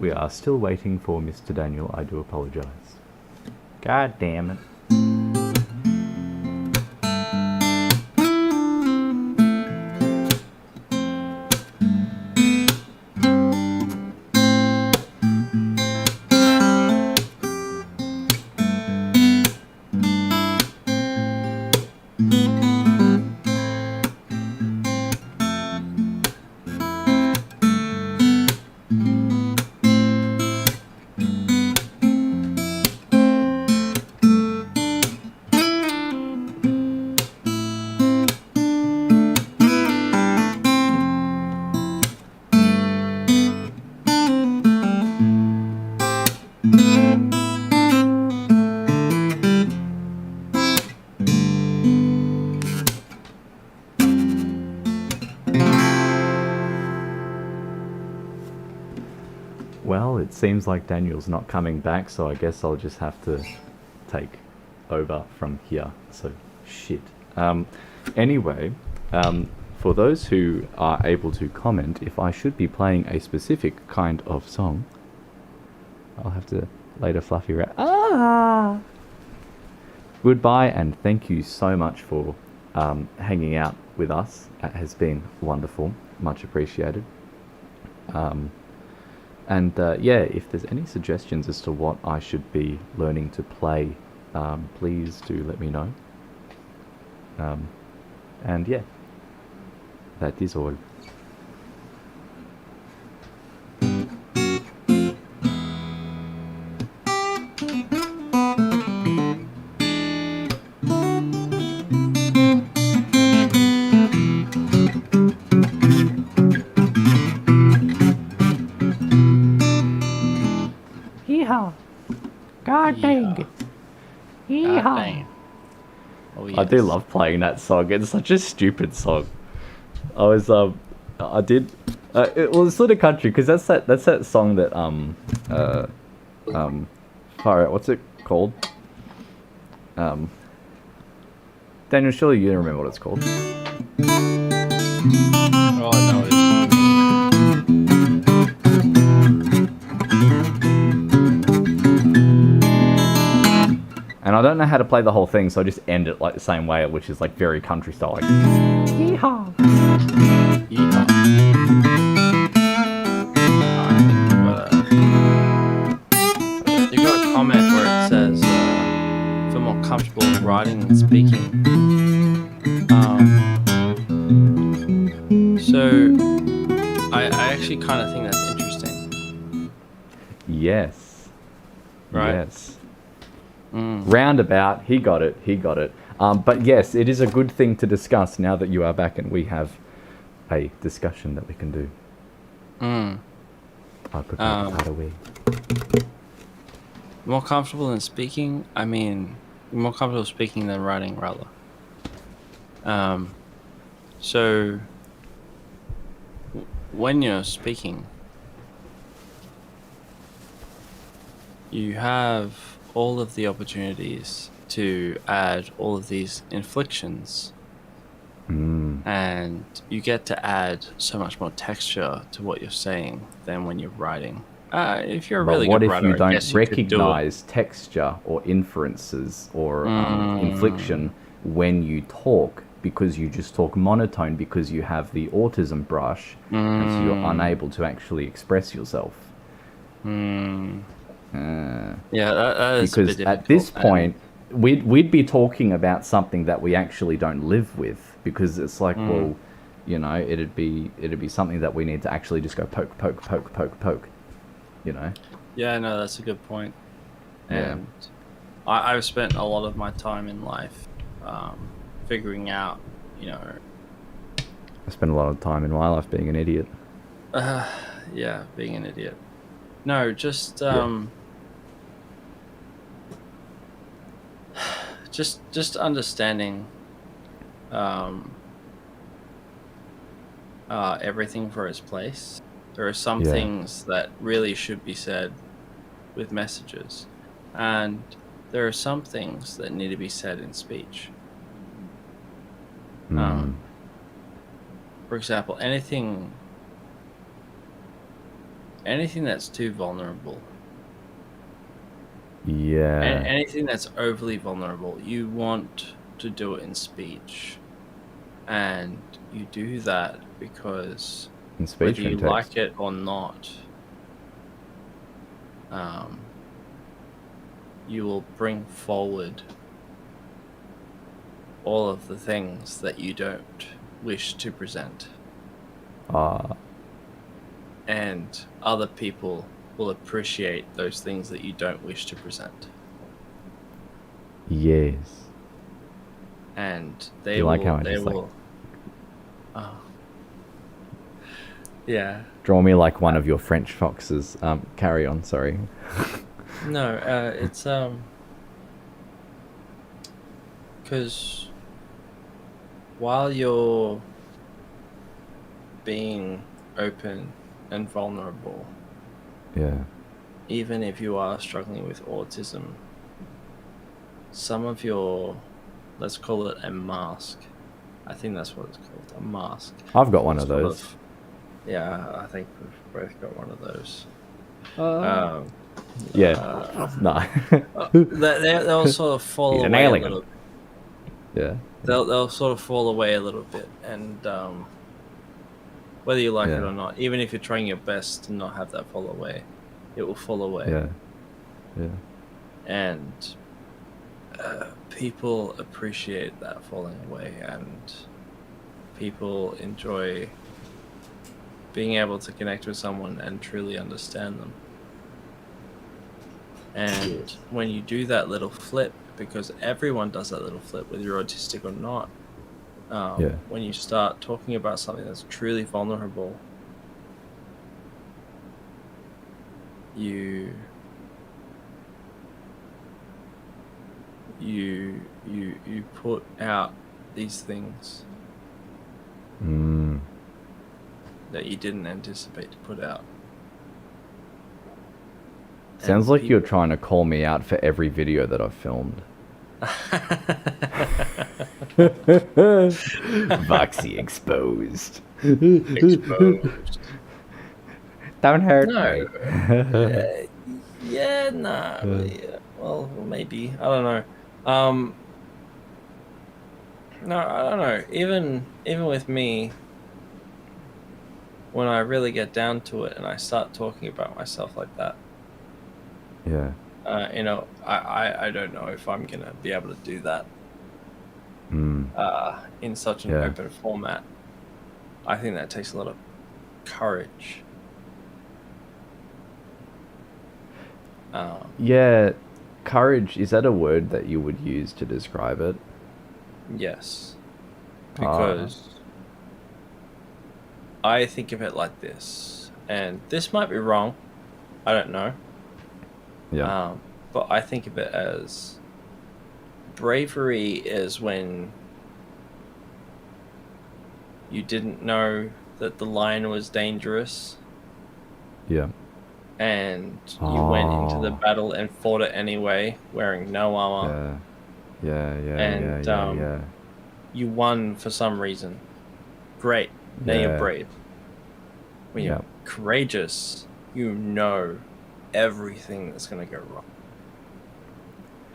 We are still waiting for Mr. Daniel. I do apologize. God damn it. Well, it seems like Daniel's not coming back, so I guess I'll just have to take over from here. So, shit. Anyway, for those who are able to comment, if I should be playing a specific kind of song, I'll have to later fluffy rat. Ah! Goodbye, and thank you so much for hanging out with us. It has been wonderful. Much appreciated. And yeah, if there's any suggestions as to what I should be learning to play, please do let me know. And yeah, that is all. God dang it. Dang. Oh, yes. I do love playing that song. It's such a stupid song. I was I did it's sort of country because that's that song that alright, what's it called? Daniel, surely you don't remember what it's called. Oh, no, it's... And I don't know how to play the whole thing, so I just end it like the same way, which is like very country style, like yeehaw. Yeehaw. You got a comment where it says, feel more comfortable writing and speaking. So, I actually kind of think that's interesting. Yes. Right? Yes. Roundabout, he got it. But yes, it is a good thing to discuss now that you are back and we have a discussion that we can do. I put my card away. More comfortable than speaking? I mean, more comfortable speaking than writing, rather. So when you're speaking, you have all of the opportunities to add all of these inflections, and you get to add so much more texture to what you're saying than when you're writing. If you're a But really what good if you writer, I don't guess you could do it. recognize texture or inferences or Mm, inflection when you talk because you just talk monotone because you have the autism brush and so you're mm, unable to actually express yourself? mm. Uh, Yeah, that is a bit because at this difficult. And point, we'd be talking about something that we actually don't live with because it's like, mm, well, it'd be something that we need to actually just go poke, poke, poke, poke, poke, you know? yeah, no, that's a good point. Yeah. And I've spent a lot of my time in life figuring out, you know, I spend a lot of time in my life being an idiot. uh, yeah, being an idiot. No, just Yeah. just understanding um, everything for its place. There are some Yeah. things that really should be said with messages, and there are some things that need to be said in speech. Mm. For example, anything that's too vulnerable, Yeah. anything that's overly vulnerable, you want to do it in speech, and you do that because In whether speech you and text. like it or not, um, you will bring forward all of the things that you don't wish to present, Ah, and other people will appreciate those things that you don't wish to present, yes. and Do they you like how will I they just like will oh yeah. draw me like one of your French foxes? Carry on. Sorry. No, it's because while you're being open and vulnerable, Yeah. even if you are struggling with autism, some of your, let's call it a mask. I think that's what it's called, a mask. I've got one of Sort those. of, yeah, I think we've both got one of those. Uh, Um, yeah. uh, No. they'll sort of He's fall an away a alien. little. Yeah. They'll sort of fall away a little bit, and whether you like it Yeah. or not, even if you're trying your best to not have that fall away, it will fall away. Yeah. Yeah. And people appreciate that falling away, and people enjoy being able to connect with someone and truly understand them. And Yes. when you do that little flip, because everyone does that little flip, whether you're autistic or not, Yeah. when you start talking about something that's truly vulnerable, you put out these things Mm. that you didn't anticipate to put out. Sounds And like you're trying to call me out for every video that I've filmed. Voxy exposed. Exposed. Don't hurt No. me. Yeah, nah. Yeah, well, maybe. I don't know. No, I don't know. Even with me, when I really get down to it and I start talking about myself like that, Yeah. I don't know if I'm gonna be able to do that Mm. in such an Yeah. open format. I think that takes a lot of courage. Yeah. Courage, is that a word that you would use to describe it? Yes, Ah. because I think of it like this, and this might be wrong. I don't know. Yeah. but I think of it as bravery is when you didn't know that the lion was dangerous. Yeah. And you went into the battle and fought it anyway, wearing no armor. Yeah. You won for some reason. Great. Now you're brave. When you're courageous, you know everything that's going to go wrong.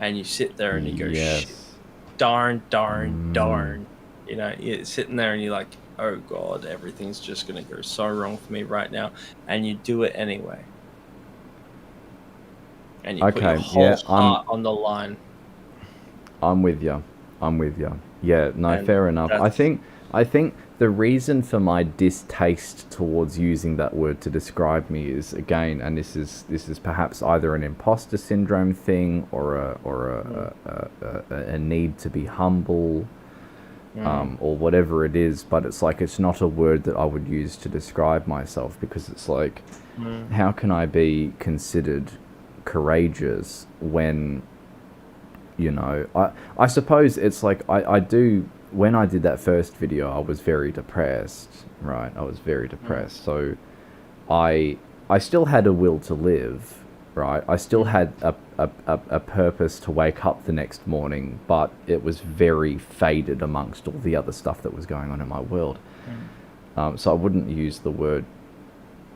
And you sit there and you go, shit, darn. You know, you're sitting there and you're like, oh God, everything's just going to go so wrong for me right now. And you do it anyway. And you put your whole heart on the line. I'm with you. Yeah, no, and fair enough. I think the reason for my distaste towards using that word to describe me is, again, and this is perhaps either an imposter syndrome thing or a need to be humble, or whatever it is. But it's like, it's not a word that I would use to describe myself, because it's like, how can I be considered courageous when, you know, I suppose it's like, I do, when I did that first video, I was very depressed, right? I was very depressed. So I still had a will to live, right? I still had a purpose to wake up the next morning, but it was very faded amongst all the other stuff that was going on in my world. So I wouldn't use the word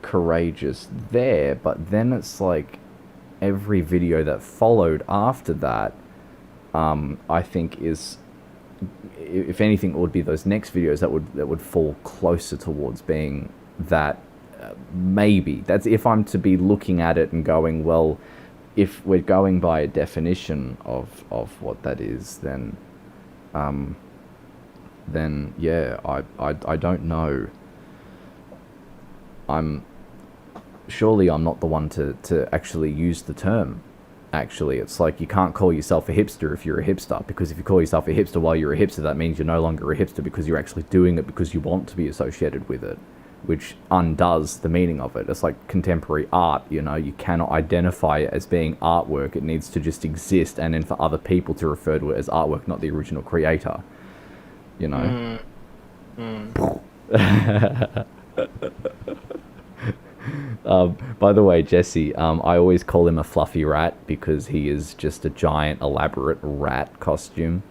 courageous there, but then it's like every video that followed after that, I think is, if anything, it would be those next videos that would fall closer towards being that. Maybe that's if I'm to be looking at it and going, well, if we're going by a definition of what that is, then yeah, I don't know. Surely I'm not the one to actually use the term. Actually, it's like, you can't call yourself a hipster if you're a hipster, because if you call yourself a hipster while you're a hipster, that means you're no longer a hipster, because you're actually doing it because you want to be associated with it, which undoes the meaning of it. It's like contemporary art, you know, you cannot identify it as being artwork. It needs to just exist, and then for other people to refer to it as artwork, not the original creator, you know. By the way, Jesse, I always call him a fluffy rat because he is just a giant, elaborate rat costume.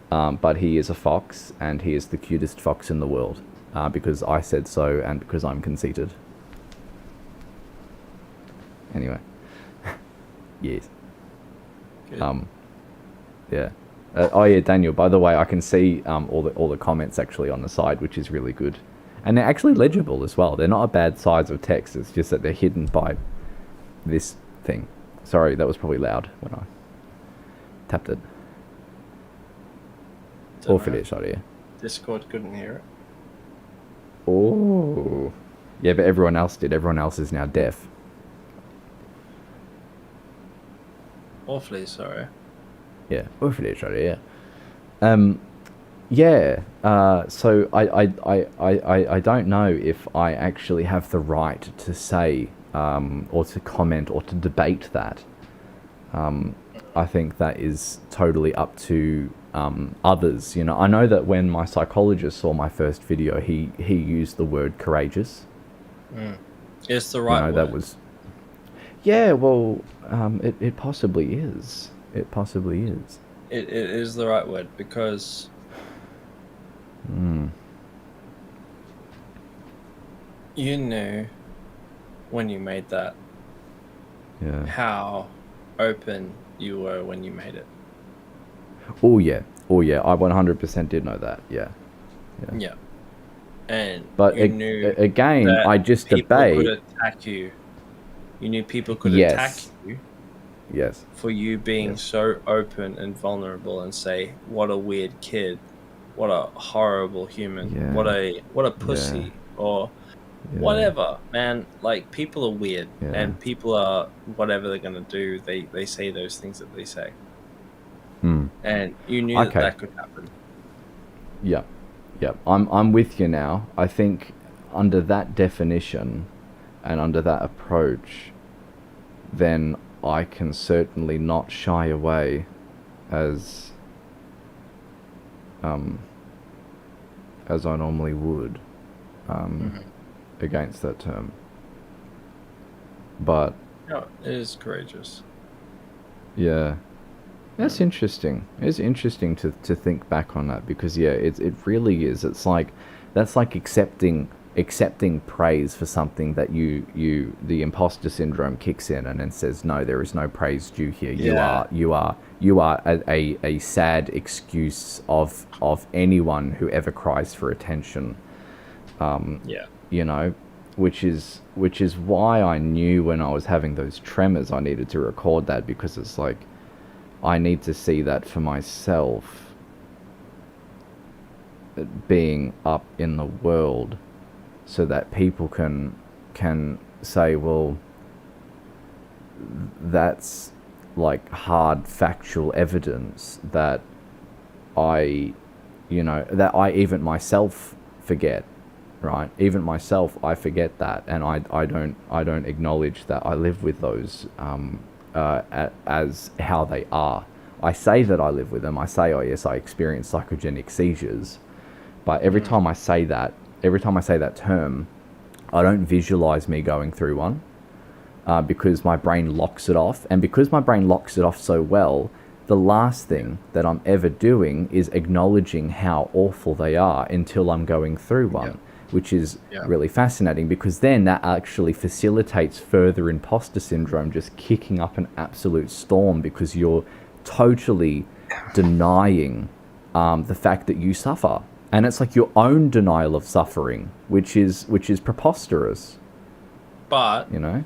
But he is a fox, and he is the cutest fox in the world. Because I said so, and because I'm conceited. Anyway. Yes. Good. Yeah. Oh yeah, Daniel, by the way, I can see all the comments actually on the side, which is really good. And they're actually legible as well. They're not a bad size of text. It's just that they're hidden by this thing. Sorry, that was probably loud when I tapped it. Or for this audio. Discord couldn't hear it. Oh. Yeah, but everyone else did. Everyone else is now deaf. Awfully sorry. Yeah, awfully sorry, yeah. Yeah, so I don't know if I actually have the right to say, or to comment, or to debate that. I think that is totally up to others. You know, I know that when my psychologist saw my first video, he used the word courageous. It's the right word. That was... Yeah, well, it possibly is. It possibly is. It is the right word, because... You knew when you made that, how open you were when you made it. Oh yeah, I 100% did know that. Yeah. And but you knew again, I just people debate. Could attack you. You knew people could attack you. Yes. For you being so open and vulnerable, and say, "What a weird kid. What a horrible human. What a pussy," or whatever, man. Like, people are weird, and people are whatever they're gonna do. They say those things that they say, and you knew that could happen. Yeah. I'm with you now. I think under that definition and under that approach, then I can certainly not shy away as as I normally would against that term. But No, it is courageous. yeah, that's interesting. It's interesting to think back on that, because yeah, it really is. It's like that's like accepting praise for something that the imposter syndrome kicks in and then says, no, there is no praise due here. Yeah. You are a sad excuse of anyone who ever cries for attention. Yeah. You know, which is why I knew when I was having those tremors I needed to record that, because it's like I need to see that for myself, being up in the world, so that people can say, well, that's like hard factual evidence that I even myself forget, right? Even myself, I forget that, and I don't acknowledge that I live with those as how they are. I say that I live with them. I say, oh yes, I experience psychogenic seizures, but every time I say that term, I don't visualize me going through one, because my brain locks it off, and because my brain locks it off so well, the last thing that I'm ever doing is acknowledging how awful they are until I'm going through one, which is really fascinating, because then that actually facilitates further imposter syndrome just kicking up an absolute storm, because you're totally denying the fact that you suffer. And it's like your own denial of suffering, which is preposterous. But you know,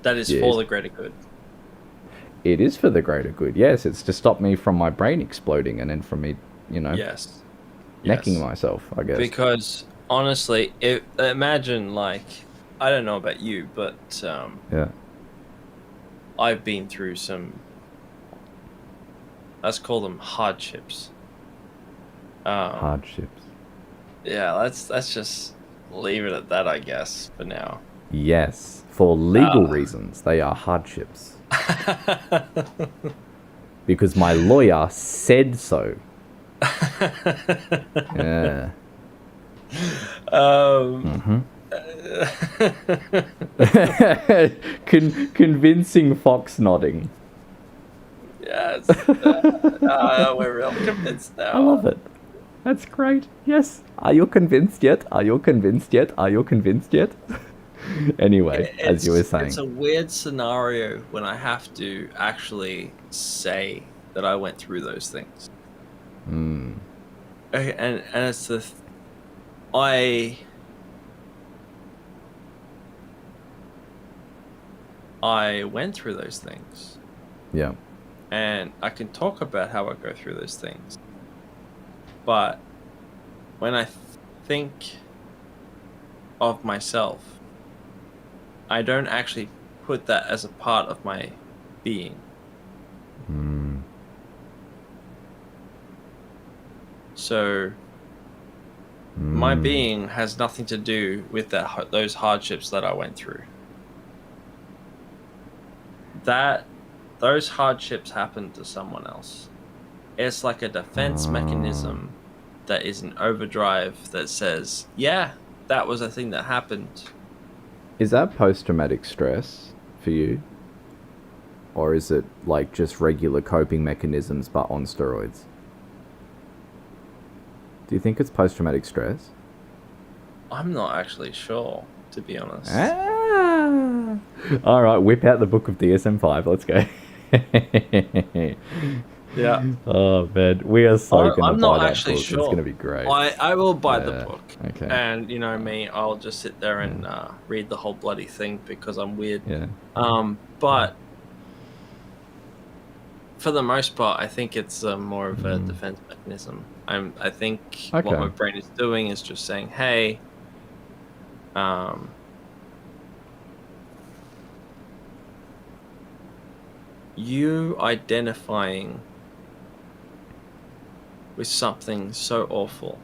that is for the greater good. It is for the greater good. Yes, it's to stop me from my brain exploding, and then from me, necking myself, I guess. Because honestly, imagine, like, I don't know about you, but I've been through some, let's call them hardships. Hardships. Yeah, let's just leave it at that, I guess, for now. Yes, for legal reasons, they are hardships. Because my lawyer said so. Yeah. Convincing fox nodding. Yes. We're real convinced now. I love it. That's great. Yes. Are you convinced yet? Are you convinced yet? Are you convinced yet? Anyway, as you were saying. It's a weird scenario when I have to actually say that I went through those things. Okay, and it's I went through those things. Yeah. And I can talk about how I go through those things. But when I think of myself, I don't actually put that as a part of my being. So my being has nothing to do with those hardships that I went through. Those hardships happened to someone else. It's like a defense mechanism that is an overdrive that says, yeah, that was a thing that happened. Is that post-traumatic stress for you? Or is it like just regular coping mechanisms but on steroids? Do you think it's post-traumatic stress? I'm not actually sure, to be honest. All right, whip out the book of DSM-5. Let's go. Yeah. Oh man, we are so gonna I'm buy not that actually book. sure. It's gonna be great. I will buy the book. Okay. And you know me, I'll just sit there and read the whole bloody thing because I'm weird. Yeah. But for the most part, I think it's more of a defense mechanism. I think what my brain is doing is just saying, hey, you identifying with something so awful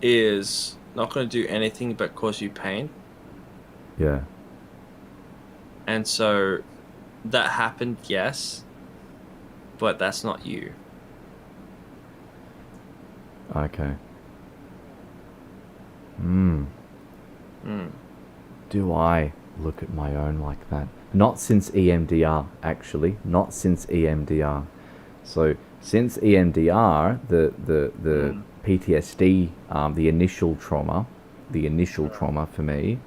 is not going to do anything but cause you pain. Yeah. And so that happened, yes, but that's not you. Okay. Hmm. Mm. Do I look at my own like that? Not since EMDR, actually. Not since EMDR. So since EMDR, the Mm. PTSD, the initial trauma for me,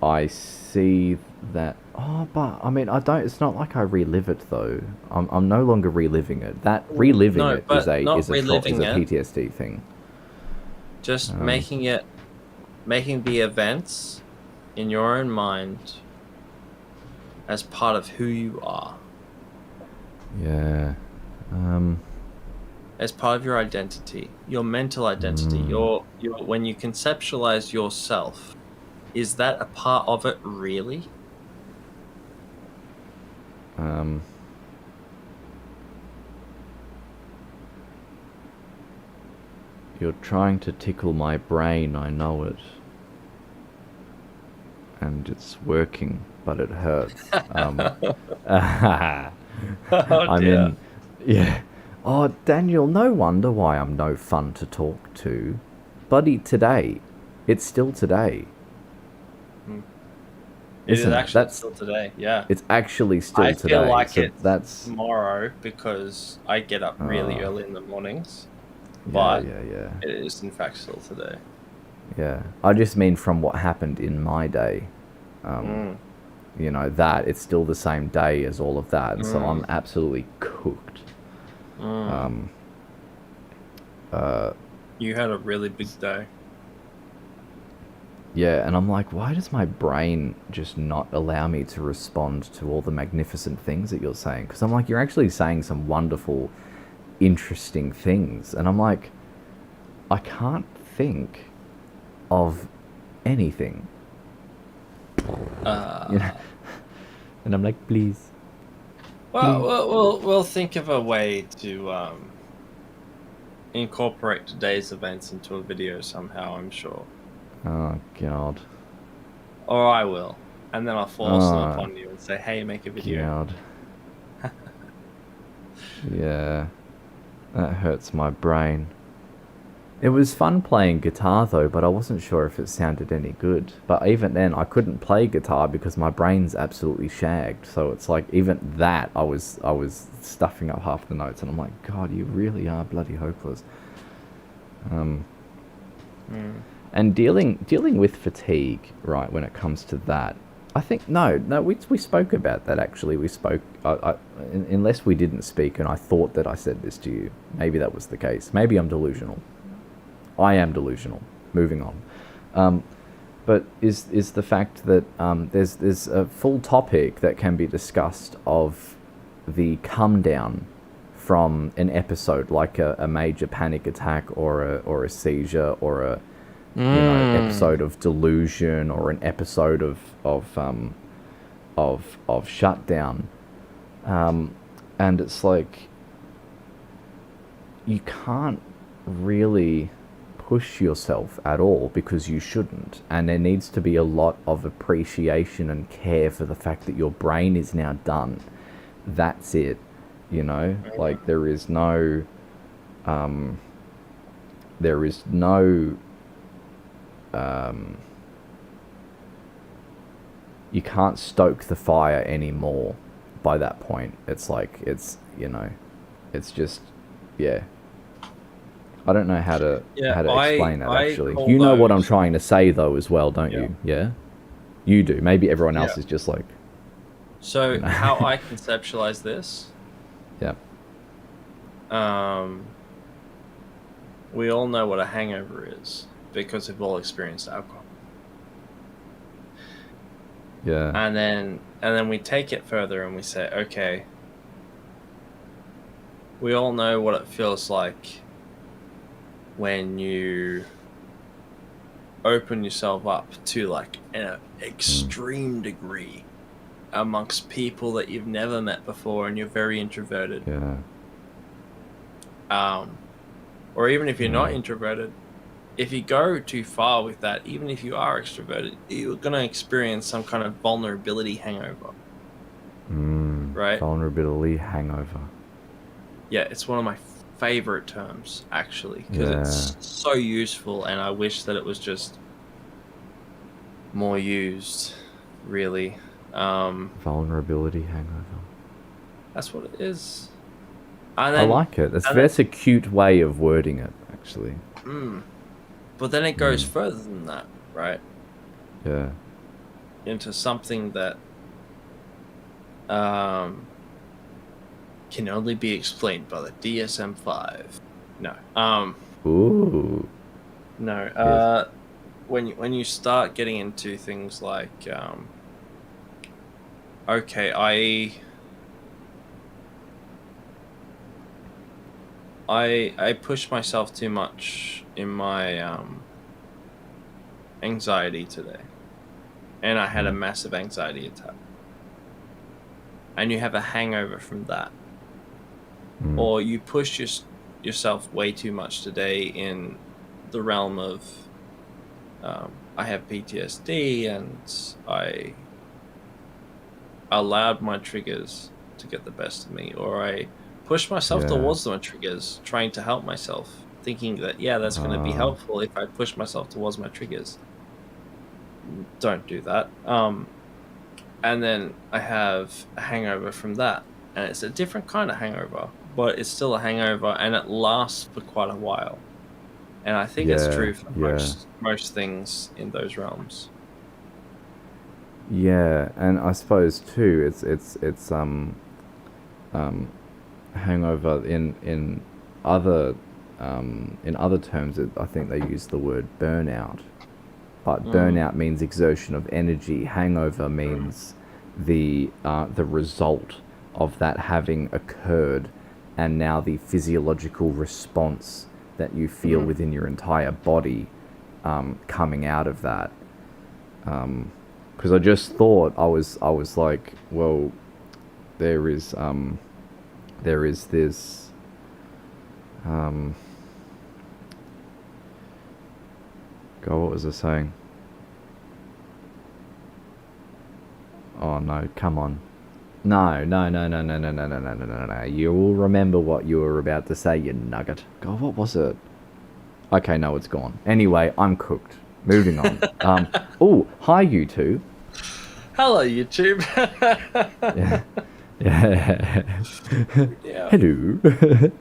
I see that. Oh, but I mean, I don't. It's not like I relive it though. I'm no longer reliving it. That reliving No, it is but a not is reliving a it, PTSD thing. just Um, making the events in your own mind as part of who you are, yeah. Um, as part of your identity, your mental identity, mm, your when you conceptualize yourself, is that a part of it really? um, you're trying to tickle my brain. I know it, and it's working, but it hurts. Oh I'm dear. in. Yeah. Oh, Daniel, no wonder why I'm no fun to talk to. Buddy, today. It's still today, Hmm. It is isn't it? actually still today, yeah. It's actually I still feel today. like So it's that's, tomorrow because I get up really uh, early in the mornings, yeah, but yeah, yeah. it is in fact still today. Yeah. I just mean from what happened in my day. Um, Mm. that it's still the same day as all of that. And so I'm Mm. absolutely cooked. Mm. Um, uh, You had a really big day. Yeah, and I'm like, why does my brain just not allow me to respond to all the magnificent things that you're saying? Because I'm like, you're actually saying some wonderful, interesting things. And I'm like, I can't think of anything. You know? Uh, And I'm like, please, well, please. we'll think of a way to incorporate today's events into a video somehow, I'm sure. Oh, God. Or I will. And then I'll force them Oh, upon you and say, hey, make a video. God. Yeah, that hurts my brain. It was fun playing guitar though, but I wasn't sure if it sounded any good. But even then, I couldn't play guitar because my brain's absolutely shagged. So it's like even that, I was stuffing up half the notes, and I'm like, God, you really are bloody hopeless. Um, Mm. and dealing with fatigue, right? When it comes to that, I think no, we spoke about that actually. We spoke, unless we didn't speak, and I thought that I said this to you. Maybe that was the case. Maybe I'm delusional. I am delusional. Moving on. But is the fact that there's a full topic that can be discussed of the come down from an episode like a major panic attack or a seizure or a Mm. episode of delusion or an episode of shutdown, and it's like you can't really push yourself at all because you shouldn't. And there needs to be a lot of appreciation and care for the fact that your brain is now done. That's it. Like there is no, you can't stoke the fire anymore by that point. It's like, it's just, yeah. I don't know Yeah, how to explain that I actually. call You know what I'm those. trying to say though as well, don't Yeah. you? Yeah? You do. Maybe everyone Yeah. else is just like, So how I conceptualize this, yeah. um, we all know what a hangover is because we've all experienced alcohol. Yeah. And then we take it further and we say, okay, we all know what it feels like when you open yourself up to like an extreme degree amongst people that you've never met before and you're very introverted. Yeah. Or even if you're not introverted, if you go too far with that, even if you are extroverted, you're going to experience some kind of vulnerability hangover. Right? Vulnerability hangover. Yeah, it's one of my favorite terms, actually, because it's so useful, and I wish that it was just more used, really. Vulnerability hangover. That's what it is. I like it. That's a cute way of wording it, actually. But then it goes further than that, right? Yeah. Into something that can only be explained by the DSM-5. No. Ooh. No. Yes. When you start getting into things like, okay, I pushed myself too much in my anxiety today, and I had a massive anxiety attack, and you have a hangover from that, or you pushed yourself way too much today in the realm of I have PTSD and I allowed my triggers to get the best of me, or I pushed myself towards my triggers, trying to help myself, thinking that, that's going to be helpful if I push myself towards my triggers. Don't do that. And then I have a hangover from that, and it's a different kind of hangover, but it's still a hangover, and it lasts for quite a while. And I think it's true for most things in those realms. Yeah, and I suppose too, it's hangover in other terms. I think they use the word burnout, but burnout means exertion of energy. Hangover means the result of that having occurred, and now the physiological response that you feel within your entire body coming out of that. Because I just thought I was like, well, there is this God, what was I saying? Oh no, come on. No. You will remember what you were about to say, you nugget. God, what was it? Okay, no, it's gone. Anyway, I'm cooked. Moving on. Oh, hi, YouTube. Hello, YouTube. Yeah. Hello.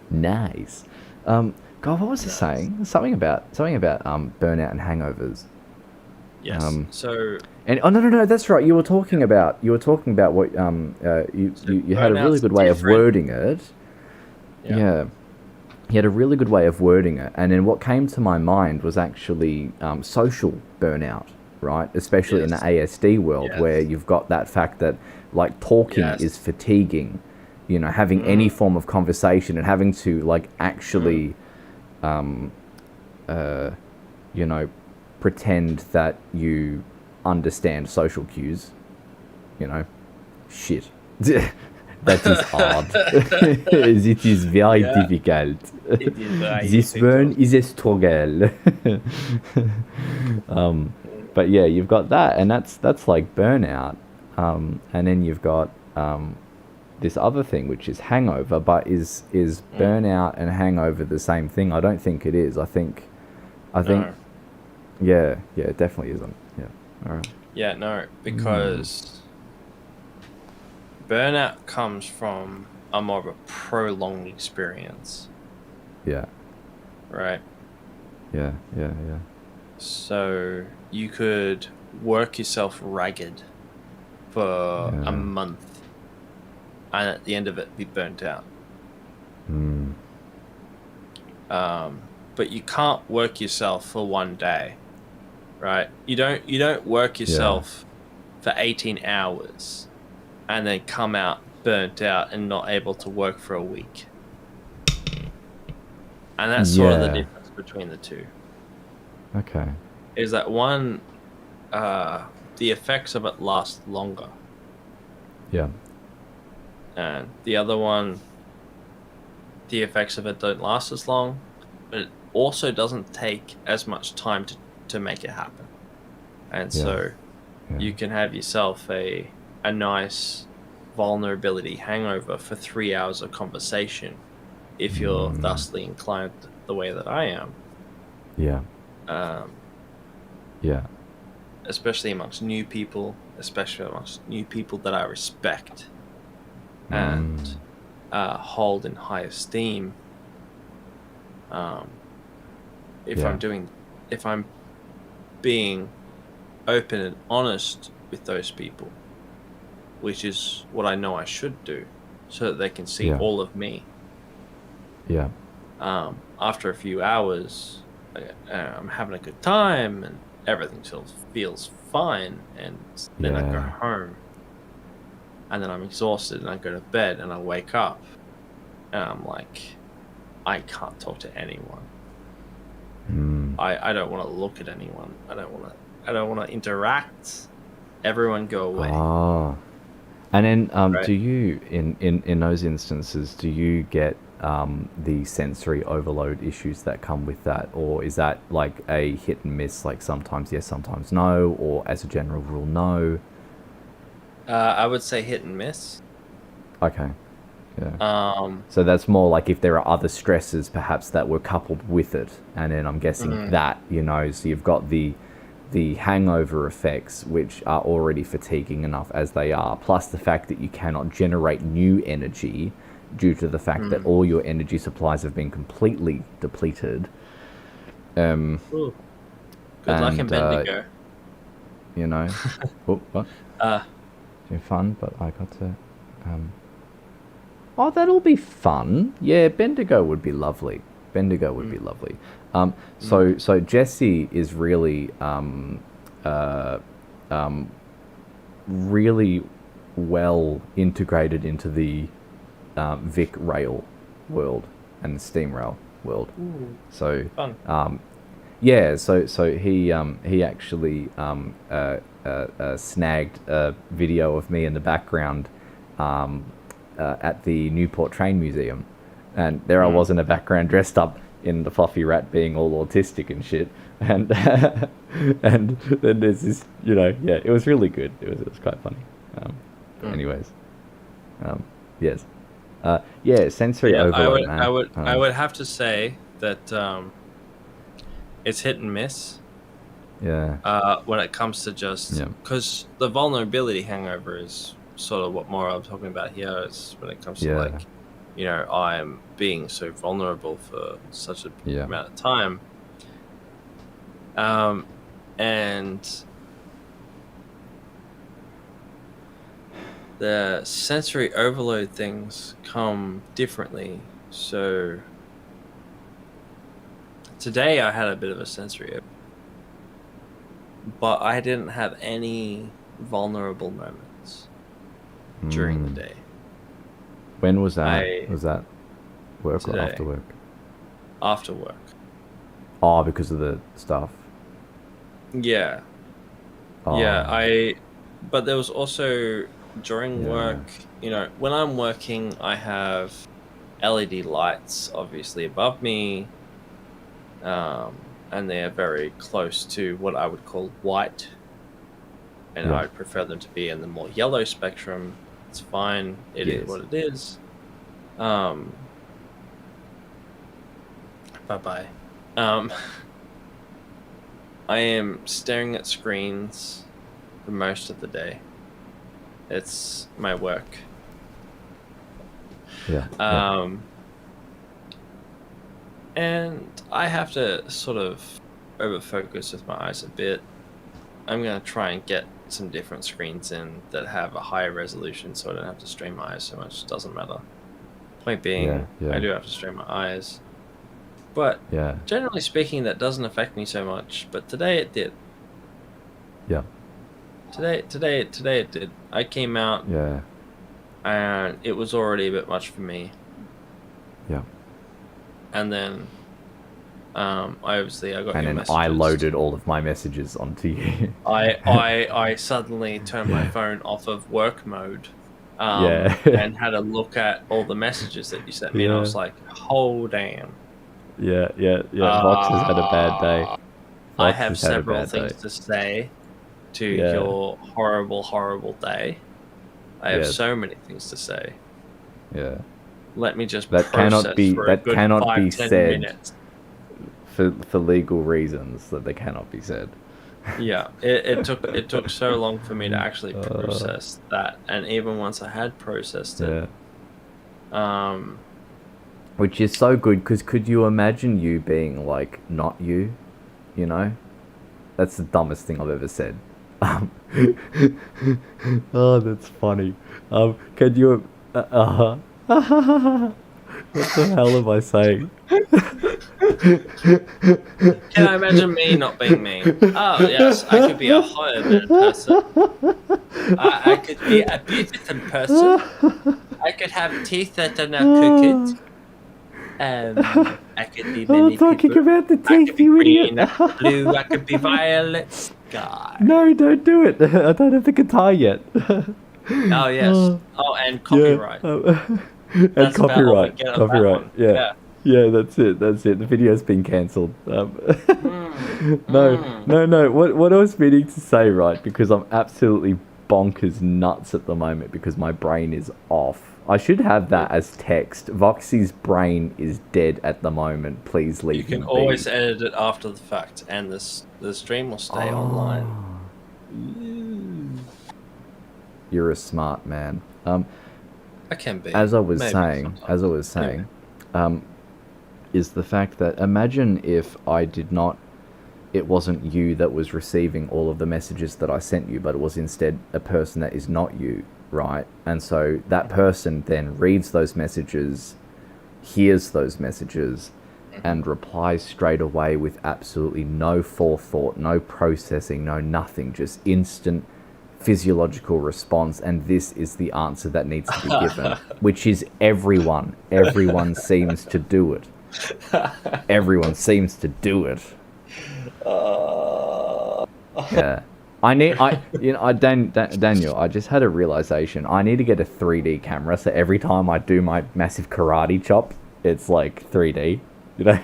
Nice. God, what was I saying? Something about burnout and hangovers. Yes. And no, that's right. You were talking about what you had a really good way of wording it. Yeah. You had a really good way of wording it, and then what came to my mind was actually social burnout, right? Especially in the ASD world, where you've got that fact that like talking is fatiguing, you know, having any form of conversation and having to like actually, you know, pretend that you understand social cues, you know, shit. That is hard. It is very difficult. This one is a struggle. But yeah, you've got that, and that's like burnout. And then you've got this other thing, which is hangover. But is burnout and hangover the same thing? I don't think it is. I think, No. yeah, it definitely isn't. Yeah, all right. Yeah, no, because burnout comes from a more of a prolonged experience. Yeah. Right? Yeah. So you could work yourself ragged for a month, and at the end of it be burnt out. But you can't work yourself for one day, right? You don't work yourself for 18 hours and then come out burnt out and not able to work for a week. And that's sort of the difference between the two. Okay. Is that one, the effects of it last longer. Yeah. And the other one, the effects of it don't last as long, but it also doesn't take as much time to make it happen. And so you can have yourself a nice vulnerability hangover for 3 hours of conversation if you're thusly inclined the way that I am. Yeah. Yeah. Especially amongst new people, that I respect and hold in high esteem. If I'm being open and honest with those people, which is what I know I should do, so that they can see all of me. Yeah. After a few hours, I'm having a good time and everything still feels fine, and then I go home and then I'm exhausted and I go to bed and I wake up and I'm like, I can't talk to anyone. I don't want to look at anyone. I don't want to interact. Everyone go away. And then Right. do you in those instances, do you get the sensory overload issues that come with that, or is that like a hit and miss, like sometimes yes, sometimes no, or as a general rule no? I would say hit and miss. Okay. Yeah. So that's more like if there are other stresses perhaps that were coupled with it, and then I'm guessing that, so you've got the hangover effects, which are already fatiguing enough as they are, plus the fact that you cannot generate new energy due to the fact that all your energy supplies have been completely depleted. Good luck in Bendigo. What? It's fun, but I got to. Oh, that'll be fun. Yeah, Bendigo would be lovely. So Jesse is really really well integrated into the Vic Rail world and the Steam Rail world. So fun. So he actually snagged a video of me in the background at the Newport Train Museum, and there I was in the background dressed up in the fluffy rat, being all autistic and shit, and and then there's this, it was really good. It was quite funny. Anyways, yes, sensory overload, man. I would have to say that it's hit and miss. Yeah. When it comes to just because the vulnerability hangover is sort of what more I'm talking about here, is when it comes to I'm being so vulnerable for such a amount of time. And the sensory overload things come differently. So today I had a bit of a sensory overload, but I didn't have any vulnerable moments during the day. When was that? Was that work today. Or after work? After work. Oh, because of the stuff. Yeah. Oh. Yeah, but there was also during work, when I'm working, I have LED lights obviously above me, and they're very close to what I would call white, and I prefer them to be in the more yellow spectrum. It's fine. It is what it is. Bye-bye. I am staring at screens for most of the day. It's my work. And I have to sort of over-focus with my eyes a bit. I'm going to try and get some different screens in that have a higher resolution, so I don't have to strain my eyes so much. It doesn't matter. Point being, I do have to strain my eyes. But generally speaking, that doesn't affect me so much. But today it did. Yeah. Today it did. I came out. And it was already a bit much for me. Yeah. And then, I got your messages. And then I loaded all of my messages onto you. I suddenly turned my phone off of work mode. And had a look at all the messages that you sent me, and I was like, "Oh damn!" Yeah, yeah, yeah. Vox has had a bad day. I Vox have has had a several bad day. things to say to Yeah. your horrible, horrible day. I have Yes. so many things to say. Yeah. Let me just That cannot process be. for a That good cannot be 5-10 said minutes. for legal reasons. That they cannot be said. Yeah, it took so long for me to actually process that, and even once I had processed it, Yeah. um, Which is so good because could you imagine you being like not you? You know, that's the dumbest thing I've ever said. Um, oh, that's funny. Can you? What the hell am I saying? can I imagine me not being me? Oh yes, I could be a horrible person. I could be a beautiful person. I could have teeth that are not crooked. I could be Oh, many talking people. about the I could teeth, be you idiot. green. I could be blue. I could be violet sky. No, don't do it. I don't have the guitar yet. Oh yes. Oh, and copyright. And That's about all we copyright. get on that Copyright. one. Yeah. Yeah. Yeah, that's it. That's it. The video's been cancelled. Mm, No, mm. no. What I was meaning to say, right? Because I'm absolutely bonkers nuts at the moment because my brain is off. I should have that as text. Voxy's brain is dead at the moment. Please You leave can him always be. edit it after the fact, and the stream will stay online. You're a smart man. I can be. As I was Maybe saying, sometimes. is the fact that imagine if I did not, it wasn't you that was receiving all of the messages that I sent you, but it was instead a person that is not you, right? And so that person then reads those messages, hears those messages, and replies straight away with absolutely no forethought, no processing, no nothing, just instant physiological response, and this is the answer that needs to be given, which is everyone. Everyone seems to do it. Everyone seems to do it. Yeah. Daniel, I just had a realization. I need to get a 3D camera, so every time I do my massive karate chop, it's like 3D. You know,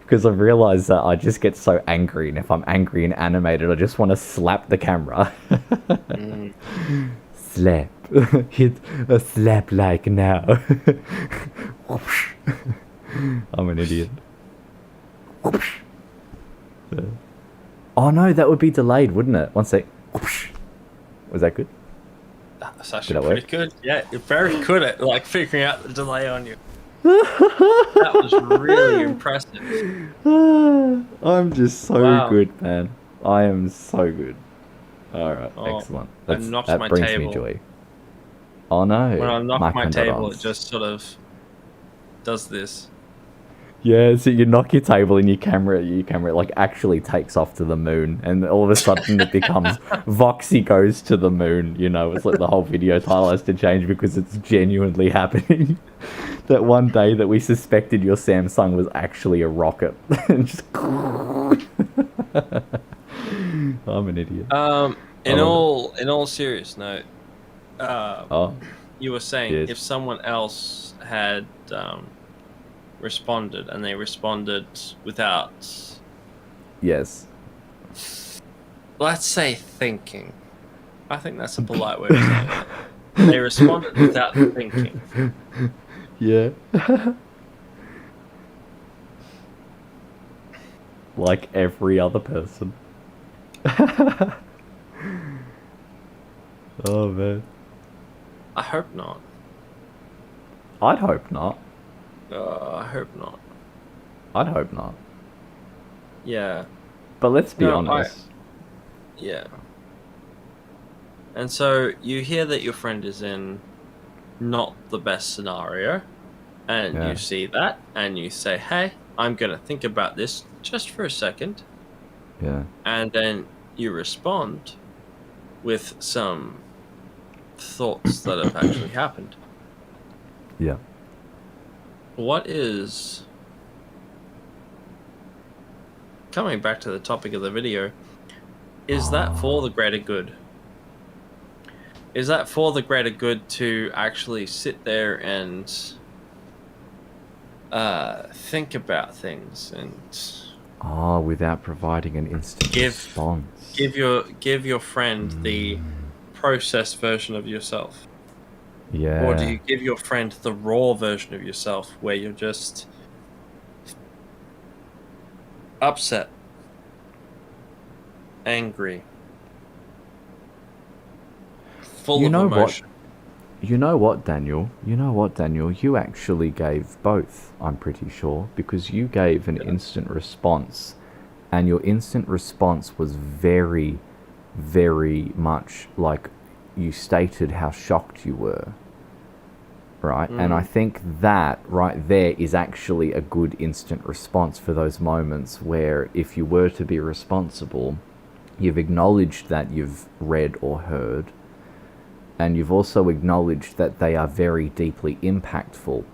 because I've realized that I just get so angry, and if I'm angry and animated, I just want to slap the camera. Slap. Hit a slap like now. I'm an idiot. Oh no, that would be delayed, wouldn't it? One sec. Was that good? That's actually pretty good. Yeah, you're very good at like figuring out the delay on you. That was really impressive. I'm just so good, man. I am so good. Alright, excellent. I knocked that my brings table. me joy. Oh no. When I knock my table, it condolences. just sort of does this. Yeah, so you knock your table and your camera like actually takes off to the moon, and all of a sudden it becomes Voxy goes to the moon, you know, it's like the whole video title has to change because it's genuinely happening. That one day that we suspected your Samsung was actually a rocket. And just I'm an idiot. In all serious note, you were saying yes. if someone else had responded and they responded without, yes, let's say thinking. I think that's a polite way of saying it. They responded without thinking. Yeah. Like every other person. Oh man. I hope not. I'd hope not. I hope not. I'd hope not. Yeah. But let's be honest. Yeah. And so you hear that your friend is in not the best scenario, and you see that, and you say, hey, I'm going to think about this just for a second. Yeah. And then you respond with some thoughts that have actually happened. Yeah. What is... Coming back to the topic of the video, is that for the greater good? Is that for the greater good to actually sit there and think about things and without providing an instant response. give your friend the processed version of yourself. Yeah. Or do you give your friend the raw version of yourself where you're just upset, angry, full of emotion? You know what, Daniel? You actually gave both, I'm pretty sure, because you gave an instant response, and your instant response was very, very much like you stated how shocked you were. Right? And I think that right there is actually a good instant response for those moments where if you were to be responsible, you've acknowledged that you've read or heard, and you've also acknowledged that they are very deeply impactful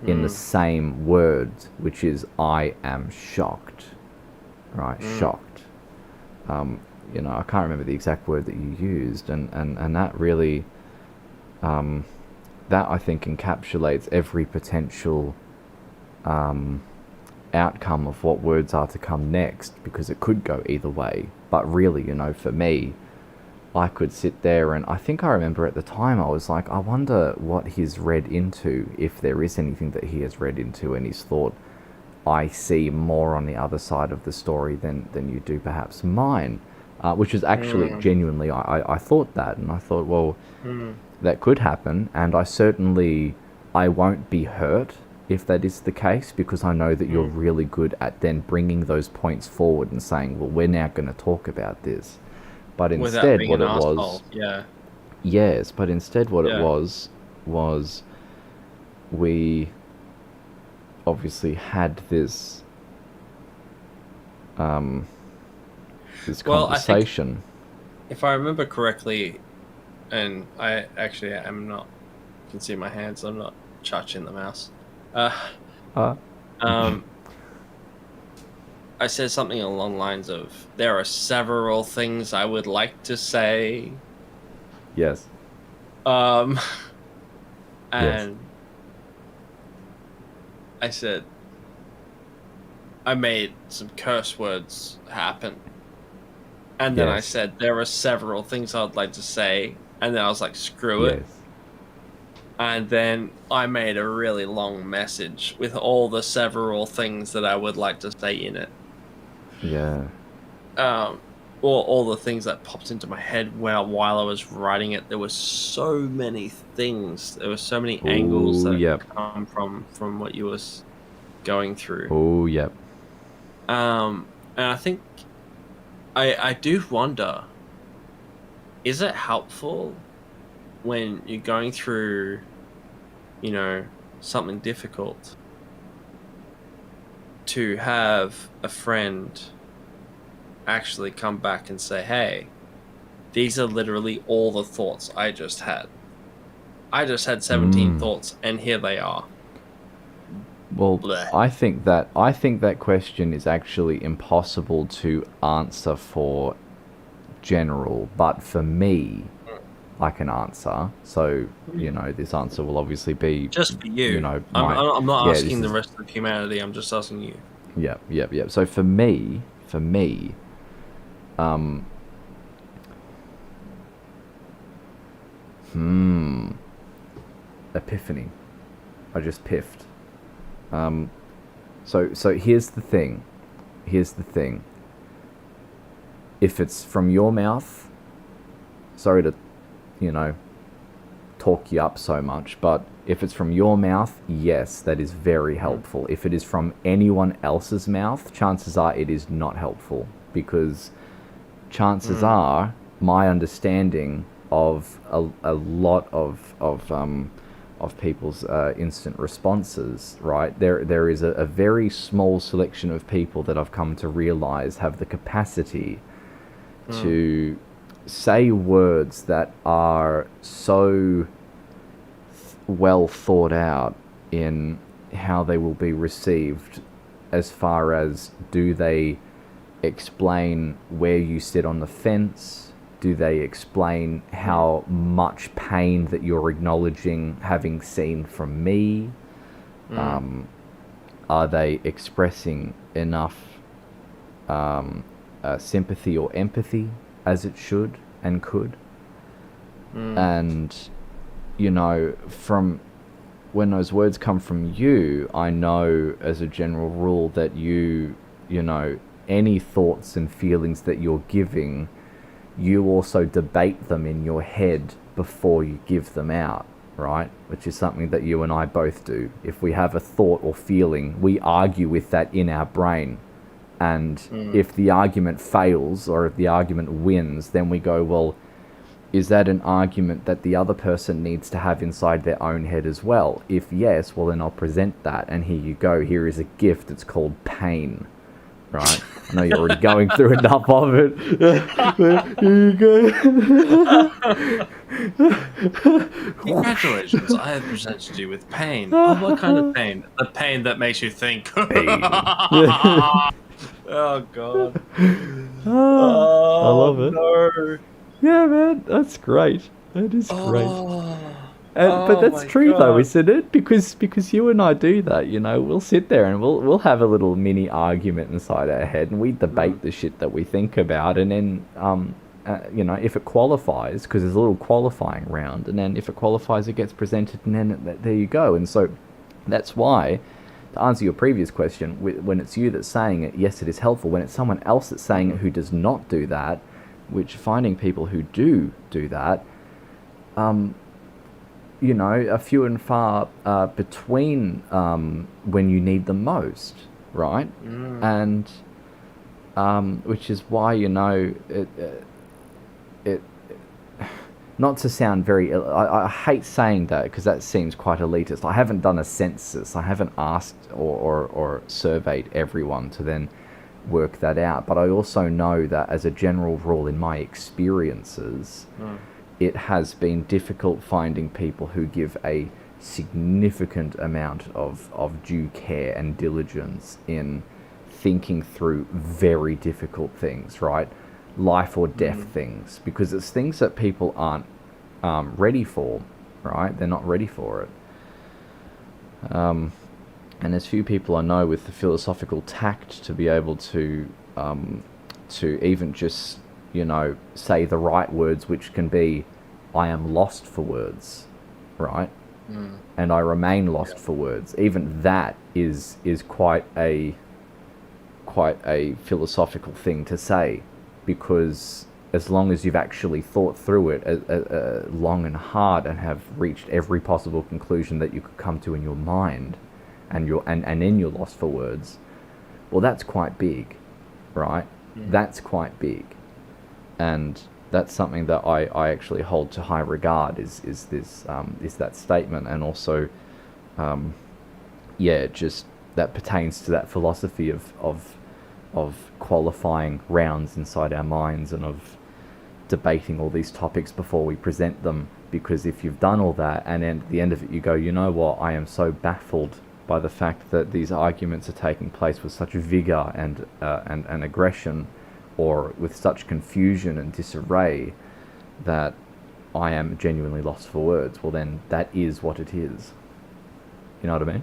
in the same words, which is, I am shocked. Right? Shocked. You know, I can't remember the exact word that you used, and that really... that I think encapsulates every potential outcome of what words are to come next, because it could go either way. But really, you know, for me, I could sit there and I think I remember at the time I was like, I wonder what he's read into, if there is anything that he has read into and he's thought, I see more on the other side of the story than you do perhaps mine. Which is actually genuinely, I thought that, and I thought, well, that could happen, and I won't be hurt if that is the case, because I know that you're really good at then bringing those points forward and saying, well, we're now going to talk about this. But instead, what it was... Yes, but instead what it was we obviously had this conversation. I think, if I remember correctly, and I actually am not, you can see my hands, I'm not touching the mouse. I said something along the lines of, there are several things I would like to say. Yes. And Yes. I said, I made some curse words happen. And then I said, there are several things I'd like to say. And then I was like, screw it. And then I made a really long message with all the several things that I would like to say in it. Yeah. All the things that popped into my head while I was writing it. There were so many things. There were so many angles that come from what you was going through. Oh, yep. And I think I do wonder, is it helpful when you're going through, you know, something difficult to have a friend actually come back and say, hey, these are literally all the thoughts I just had. I just had 17 thoughts, and here they are. Well, Blech. I think that question is actually impossible to answer for general, but for me, I can answer. So, you know, this answer will obviously be just for you. You know, I'm not asking the rest of humanity. I'm just asking you. Yep. So for me, epiphany. I just piffed. So here's the thing. If it's from your mouth, sorry to, you know, talk you up so much, but if it's from your mouth, yes, that is very helpful. If it is from anyone else's mouth, chances are it is not helpful, because chances are my understanding of a lot of people's instant responses, right? There is a very small selection of people that I've come to realize have the capacity to say words that are so well thought out in how they will be received, as far as, do they explain where you sit on the fence? Do they explain how much pain that you're acknowledging having seen from me? are they expressing enough sympathy or empathy as it should and could? And, you know, from when those words come from you, I know as a general rule that you know, any thoughts and feelings that you're giving, you also debate them in your head before you give them out, right? Which is something that you and I both do. If we have a thought or feeling, we argue with that in our brain. And if the argument fails or if the argument wins, then we go, well, is that an argument that the other person needs to have inside their own head as well? If yes, well, then I'll present that. And here you go. Here is a gift. It's called pain. Right? I know you're already going through enough of it. Here you go. Congratulations, I have presented you with pain. Oh, what kind of pain? The pain that makes you think. Oh, God. I love it. No. Yeah, man, that's great. That is great. But that's my true, though, God. isn't it? Because you and I do that, you know. We'll sit there and we'll have a little mini argument inside our head, and we debate the shit that we think about, and then you know, if it qualifies, because there's a little qualifying round, and then if it qualifies, it gets presented, and then there you go. And so that's why, to answer your previous question, when it's you that's saying it, yes, it is helpful. When it's someone else that's saying it who does not do that, which finding people who do that, you know, are few and far between when you need them most, right? And which is why, you know, it not to sound very, I hate saying that because that seems quite elitist. I haven't done a census. I haven't asked or surveyed everyone to then work that out. But I also know that as a general rule in my experiences, it has been difficult finding people who give a significant amount of due care and diligence in thinking through very difficult things, right? Life or death things, because it's things that people aren't ready for, right? They're not ready for it. And there's few people I know with the philosophical tact to be able to even just, you know, say the right words, which can be, I am lost for words, right? And I remain lost for words. Even that is quite a philosophical thing to say, because as long as you've actually thought through it long and hard and have reached every possible conclusion that you could come to in your mind, and then you're lost for words, well, that's quite big, right? That's quite big. And that's something that I actually hold to high regard, is that statement. And also just that pertains to that philosophy of qualifying rounds inside our minds and of debating all these topics before we present them. Because if you've done all that and then at the end of it you go, you know what, I am so baffled by the fact that these arguments are taking place with such vigor and aggression, or with such confusion and disarray, that I am genuinely lost for words, well then that is what it is. You know what I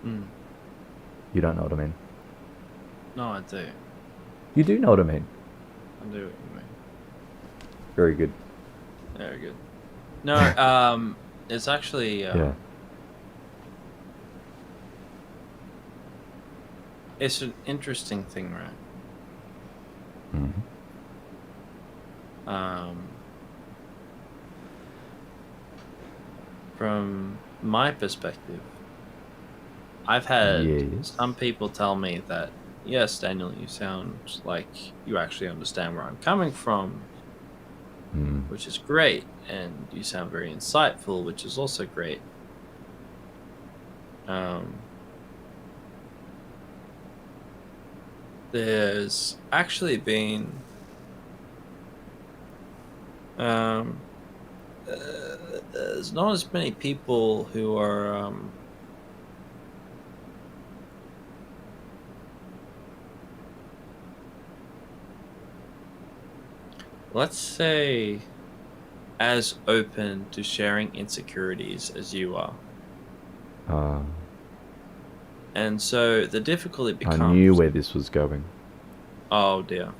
mean? You don't know what I mean? No, I do. You do know what I mean? I do what you mean. Very good. Very good. No, it's actually... yeah. It's an interesting thing, right? From my perspective, I've had some people tell me that, yes, Daniel, you sound like you actually understand where I'm coming from, which is great, and you sound very insightful, which is also great. There's actually been there's not as many people who are let's say as open to sharing insecurities as you are. And so the difficulty becomes... I knew where this was going. Oh, dear.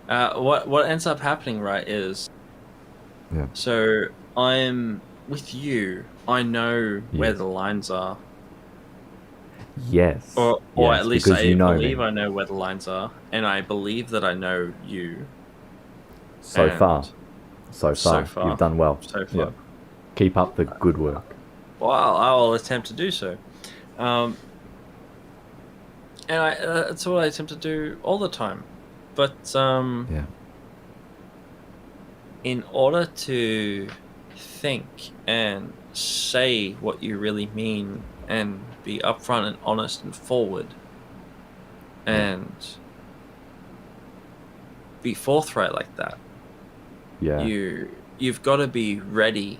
What ends up happening, right, is... Yeah. So I'm with you. I know where Yes. the lines are. Yes. Or Yes, at least because I you know believe me. I know where the lines are. And I believe that I know you. So And far. So so far. far. You've done well. So far. Yeah. Keep up the good work. Well, I'll attempt to do so. And that's what I attempt to do all the time. But Yeah. in order to think and say what you really mean and be upfront and honest and forward and be forthright like that, Yeah. you've got to be ready.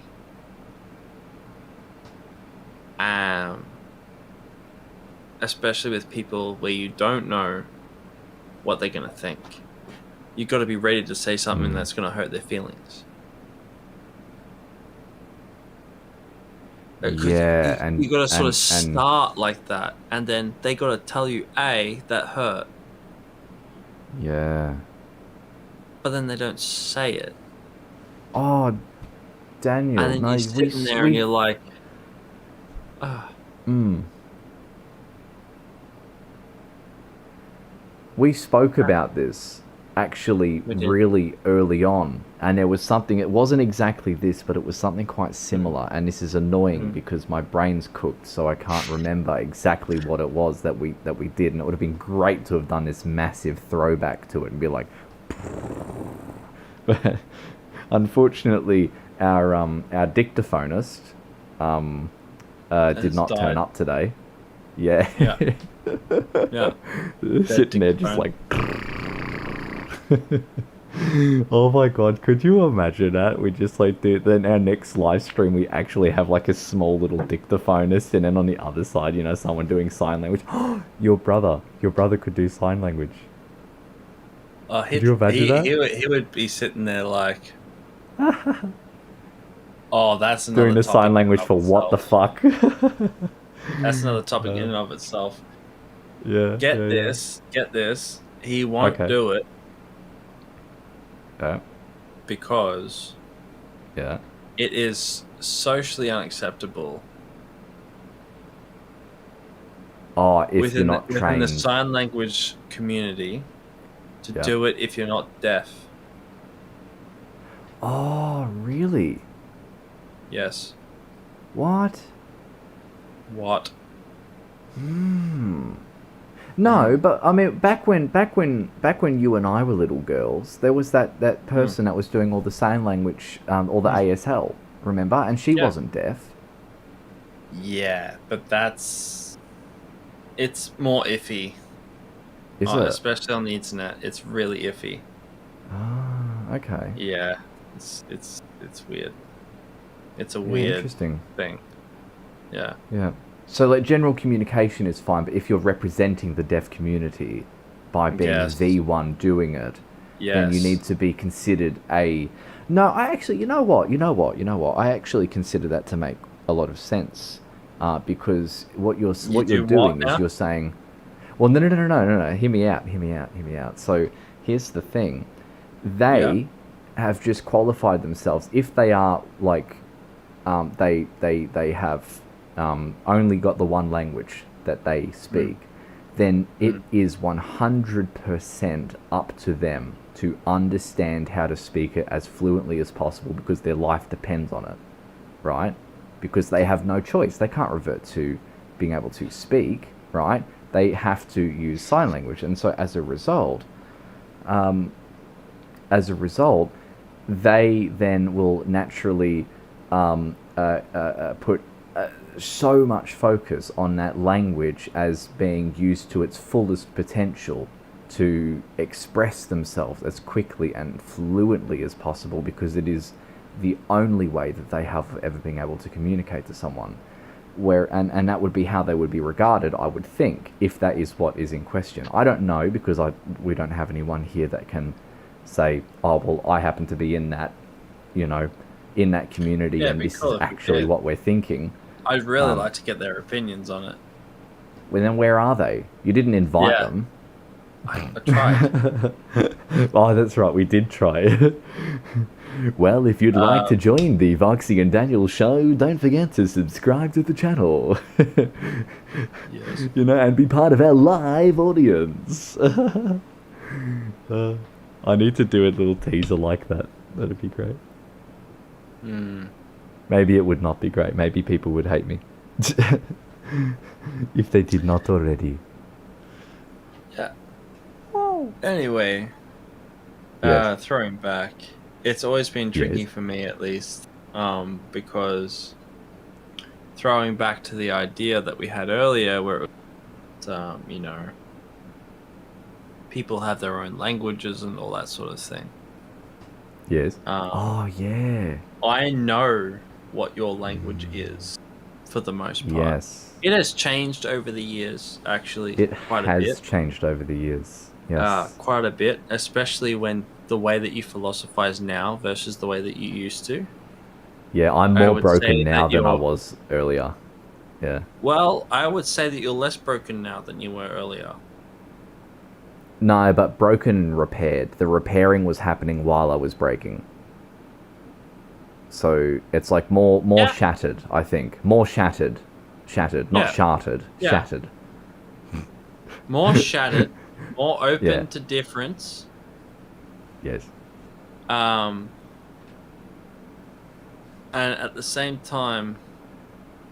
Especially with people where you don't know what they're going to think. You've got to be ready to say something that's going to hurt their feelings. Yeah, and you got to sort of start like that, and then they got to tell you, A, that hurt. Yeah. But then they don't say it. Oh, Daniel. And then no, you're sitting there and you're like, We spoke about this actually really early on, and there was something, it wasn't exactly this, but it was something quite similar, and this is annoying because my brain's cooked, so I can't remember exactly what it was that we did, and it would have been great to have done this massive throwback to it and be like, but unfortunately our dictaphonist did not turn up today. Yeah. Yeah. Sitting there just like... Oh my god, could you imagine that? We just like do, then our next live stream we actually have like a small little dictaphonist, and then on the other side, you know, someone doing sign language. Your brother could do sign language. Could you imagine that? He would be sitting there like, oh, that's another doing the sign language for itself. what the fuck? That's another topic in and of itself. Yeah. Get this. He won't do it. Yeah. Because it is socially unacceptable. Oh, if you're not trained. Within the sign language community, to do it if you're not deaf. Oh, really? Yes. What? No, but I mean, back when you and I were little girls, there was that person that was doing all the sign language, all the ASL, remember? And she wasn't deaf. Yeah, but it's more iffy. Is it? Especially on the internet, it's really iffy. Ah, okay. Yeah, it's weird. It's a weird interesting thing. Yeah. Yeah. So, like, general communication is fine, but if you're representing the deaf community by being the one doing it, then you need to be considered a... No, I actually... You know what? I actually consider that to make a lot of sense, because what you're doing is you're saying... Well, no. Hear me out. So, here's the thing. They have just qualified themselves. If they are, like... They have... only got the one language that they speak, then it is 100% up to them to understand how to speak it as fluently as possible, because their life depends on it, right? Because they have no choice. They can't revert to being able to speak, right? They have to use sign language. And so as a result, they then will naturally put so much focus on that language as being used to its fullest potential to express themselves as quickly and fluently as possible, because it is the only way that they have ever been able to communicate to someone. And that would be how they would be regarded, I would think, if that is what is in question. I don't know, because we don't have anyone here that can say, oh, well, I happen to be in that, in that community, and this is actually what we're thinking. I'd really like to get their opinions on it. Well, then where are they? You didn't invite them. I tried. Oh, that's right. We did try. Well, if you'd like to join the Voxy and Daniel show, don't forget to subscribe to the channel. Yes. You know, and be part of our live audience. I need to do a little teaser like that. That'd be great. Maybe it would not be great. Maybe people would hate me. If they did not already. Yeah. Anyway, Yes. throwing back, it's always been tricky Yes. for me, at least, because throwing back to the idea that we had earlier, where it was, you know, people have their own languages and all that sort of thing. Yes. Oh, yeah. I know what your language is, for the most part. Yes. It has changed over the years, actually. It quite a has bit. changed over the years. Yes. Quite a bit, especially when the way that you philosophize now versus the way that you used to. Yeah, I'm I more would broken say now that than I you're- was earlier. Yeah. Well, I would say that you're less broken now than you were earlier. No, but broken and repaired. The repairing was happening while I was breaking. So it's like more Yeah. shattered, I think. More shattered. Shattered, not Yeah. shattered. Yeah. Shattered. More shattered, more open Yeah. to difference. Yes. And at the same time,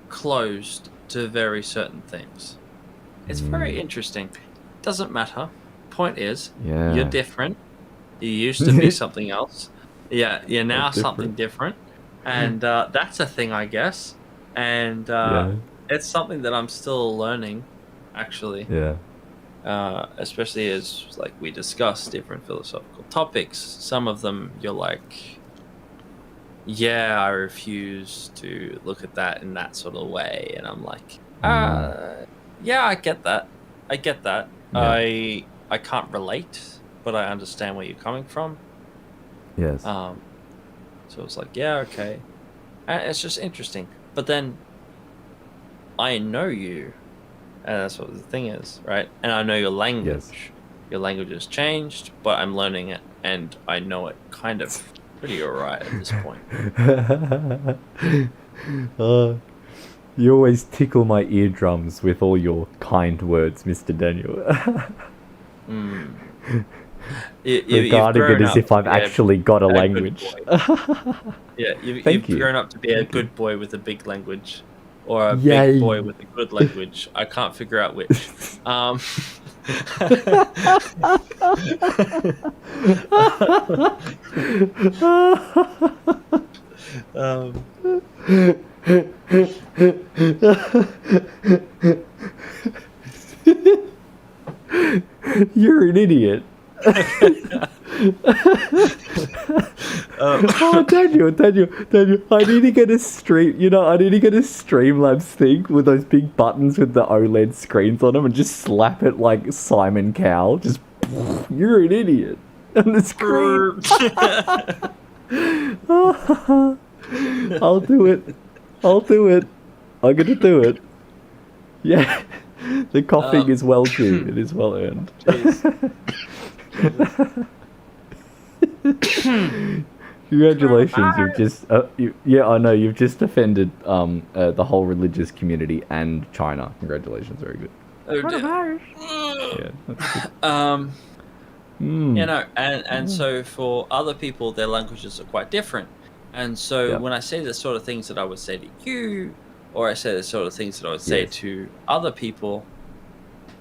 closed to very certain things. It's very interesting. Doesn't matter. Point is, Yeah. you're different. You used to be something else. Yeah, you're now Different. something different. And that's a thing, I guess. And Yeah. it's something that I'm still learning, actually. Yeah. Especially as like we discuss different philosophical topics. Some of them you're like, yeah, I refuse to look at that in that sort of way, and I'm like, yeah, I get that. I get that. Yeah. I can't relate, but I understand where you're coming from. Yes. So it's like, yeah, okay. And it's just interesting. But then I know you, and that's what the thing is, right? And I know your language. Yes. Your language has changed, but I'm learning it, and I know it kind of pretty alright at this point. You always tickle my eardrums with all your kind words, Mr. Daniel. Regarding it as if I've actually got a language. Yeah, Thank you've you. grown up to be a good boy with a big language, or a Yay. big boy with a good language. I can't figure out which. You're an idiot. Oh, Daniel, I need to get a stream. You know, I need to get a Streamlabs thing with those big buttons with the OLED screens on them, and just slap it like Simon Cowell. Just, you're an idiot on the screen. I'll do it. I'm gonna do it. Yeah, the coughing is well due. It is well earned. Congratulations, you've just I know you've just offended the whole religious community and China. Congratulations, very good. Yeah, You know, and so for other people, their languages are quite different. And so Yep. when I say the sort of things that I would say to you, or I say the sort of things that I would say Yes. to other people,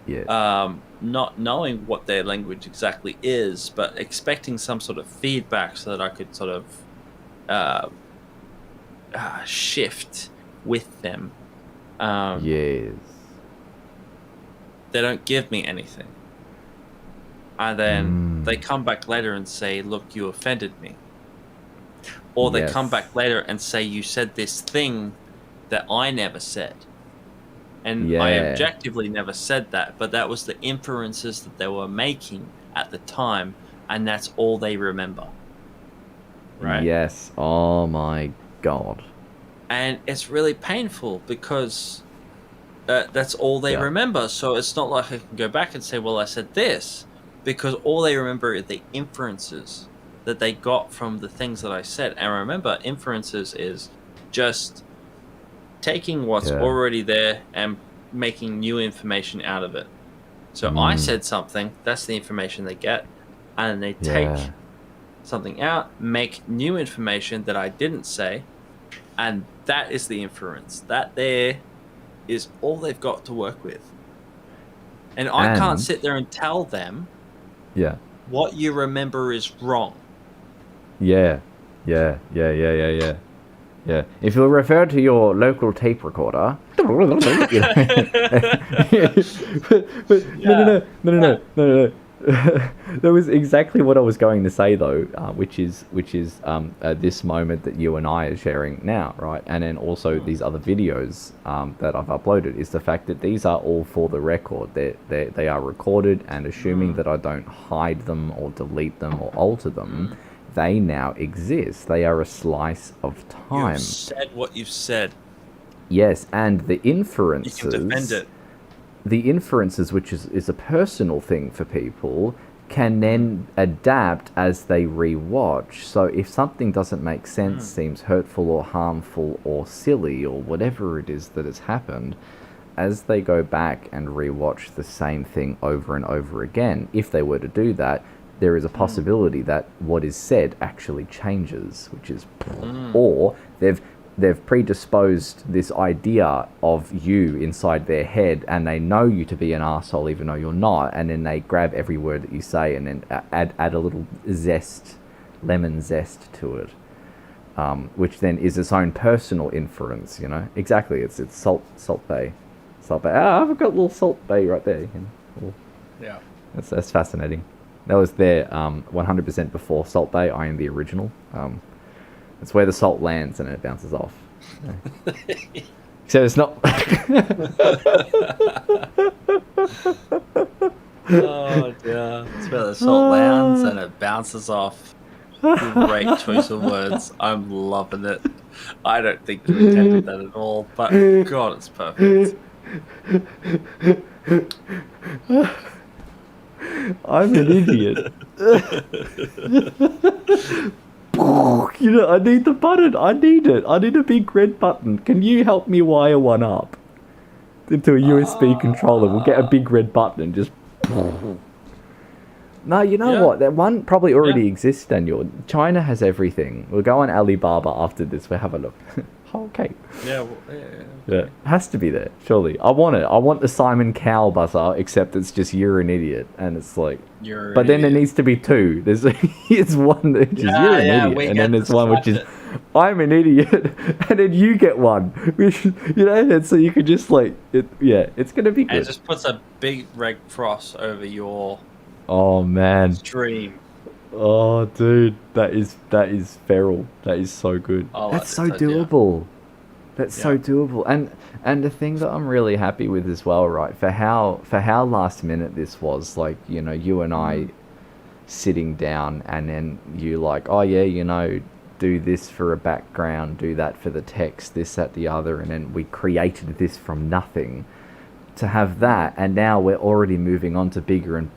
yeah, not knowing what their language exactly is, but expecting some sort of feedback so that I could sort of shift with them. yes, They don't give me anything. And then they come back later and say, look, you offended me. Or they come Yes. back later and say, you said this thing that I never said. And I Yeah. objectively never said that, but that was the inferences that they were making at the time, and that's all they remember. Right? yes. Oh my god. And it's really painful because that's all they remember. So it's not like I can go back and say, well, I said this, because all they remember are the inferences that they got from the things that I said. And remember, inferences is just taking what's already there and making new information out of it. So I said something, that's the information they get, and they take something out, make new information that I didn't say, and that is the inference. That there is all they've got to work with. And I can't sit there and tell them what you remember is wrong. Yeah. If you refer to your local tape recorder, no. That was exactly what I was going to say, though, which is this moment that you and I are sharing now, right? And then also these other videos that I've uploaded is the fact that these are all for the record. They are recorded, and assuming that I don't hide them or delete them or alter them, they now exist. They are a slice of time. You've said what you've said. Yes, and the inferences... You can defend it. The inferences, which is a personal thing for people, can then adapt as they rewatch. So if something doesn't make sense, seems hurtful or harmful or silly or whatever it is that has happened, as they go back and rewatch the same thing over and over again, if they were to do that, there is a possibility that what is said actually changes, which is... Or they've predisposed this idea of you inside their head, and they know you to be an arsehole even though you're not, and then they grab every word that you say and then add a little lemon zest to it, which then is its own personal inference, you know? Exactly, it's Salt Bay. I've got a little Salt Bay right there. Yeah. That's fascinating. That was there 100% before Salt Bay. I am the original. It's where the salt lands and it bounces off. So it's not... Oh, dear. It's where the salt lands and it bounces off. Great choice of words. I'm loving it. I don't think you intended that at all, but God, it's perfect. I'm an idiot. You know, I need the button. I need it. I need a big red button. Can you help me wire one up into a USB controller? We'll get a big red button and just... No, you know what? That one probably already exists, Daniel. China has everything. We'll go on Alibaba after this. We'll have a look. Okay. Yeah. It has to be there, surely. I want it. I want the Simon Cowell buzzer, except it's just you're an idiot, and it's like. But then there needs to be two. There's it's one that is you're an idiot, and then there's one which is I'm an idiot, and then you get one. You know, and so you could just like it. Yeah, it's gonna be good. And it just puts a big red cross over your. Oh man. Stream. Oh dude, that is feral. That is so good. That's so doable. That's so doable. And the thing that I'm really happy with as well, right? For how last minute this was, like, you know, you and I sitting down, and then you like, oh yeah, you know, do this for a background, do that for the text, this, that, the other, and then we created this from nothing. To have that, and now we're already moving on to bigger and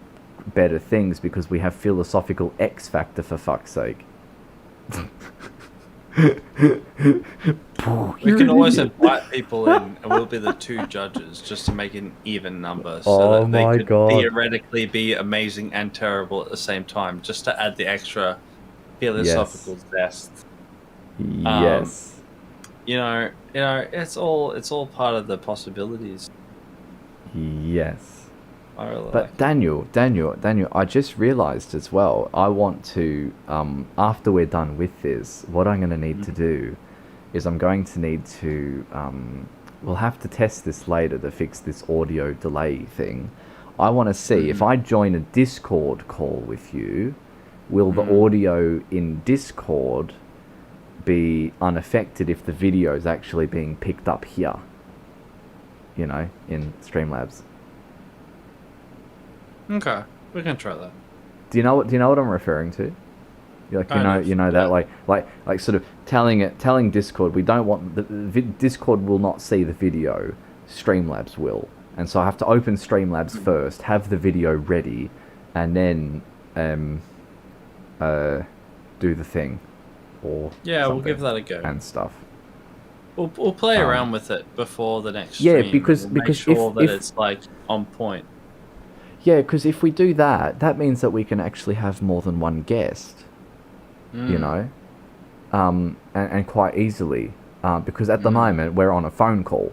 better things because we have philosophical X factor, for fuck's sake. We can always invite people in, and we'll be the two judges just to make an even number, so that they could theoretically be amazing and terrible at the same time, just to add the extra philosophical zest. Yes. You know, it's all part of the possibilities. Yes. I really but Daniel, I just realized as well, I want to, after we're done with this, what I'm going to need to do is I'm going to need to, we'll have to test this later to fix this audio delay thing. I want to see if I join a Discord call with you, will the audio in Discord be unaffected if the video is actually being picked up here, you know, in Streamlabs? Okay, we can try that. Do you know what I'm referring to? Like Kind of, you know that yeah. like sort of telling Discord we don't want Discord will not see the video, Streamlabs will, and so I have to open Streamlabs first, have the video ready, and then do the thing, or Yeah, we'll give something that a go. and stuff. We'll play around with it before the next Yeah, stream. And we'll make sure that if it's like on point. yeah, because if we do that, that means that we can actually have more than one guest. You know, and quite easily, because at the moment we're on a phone call,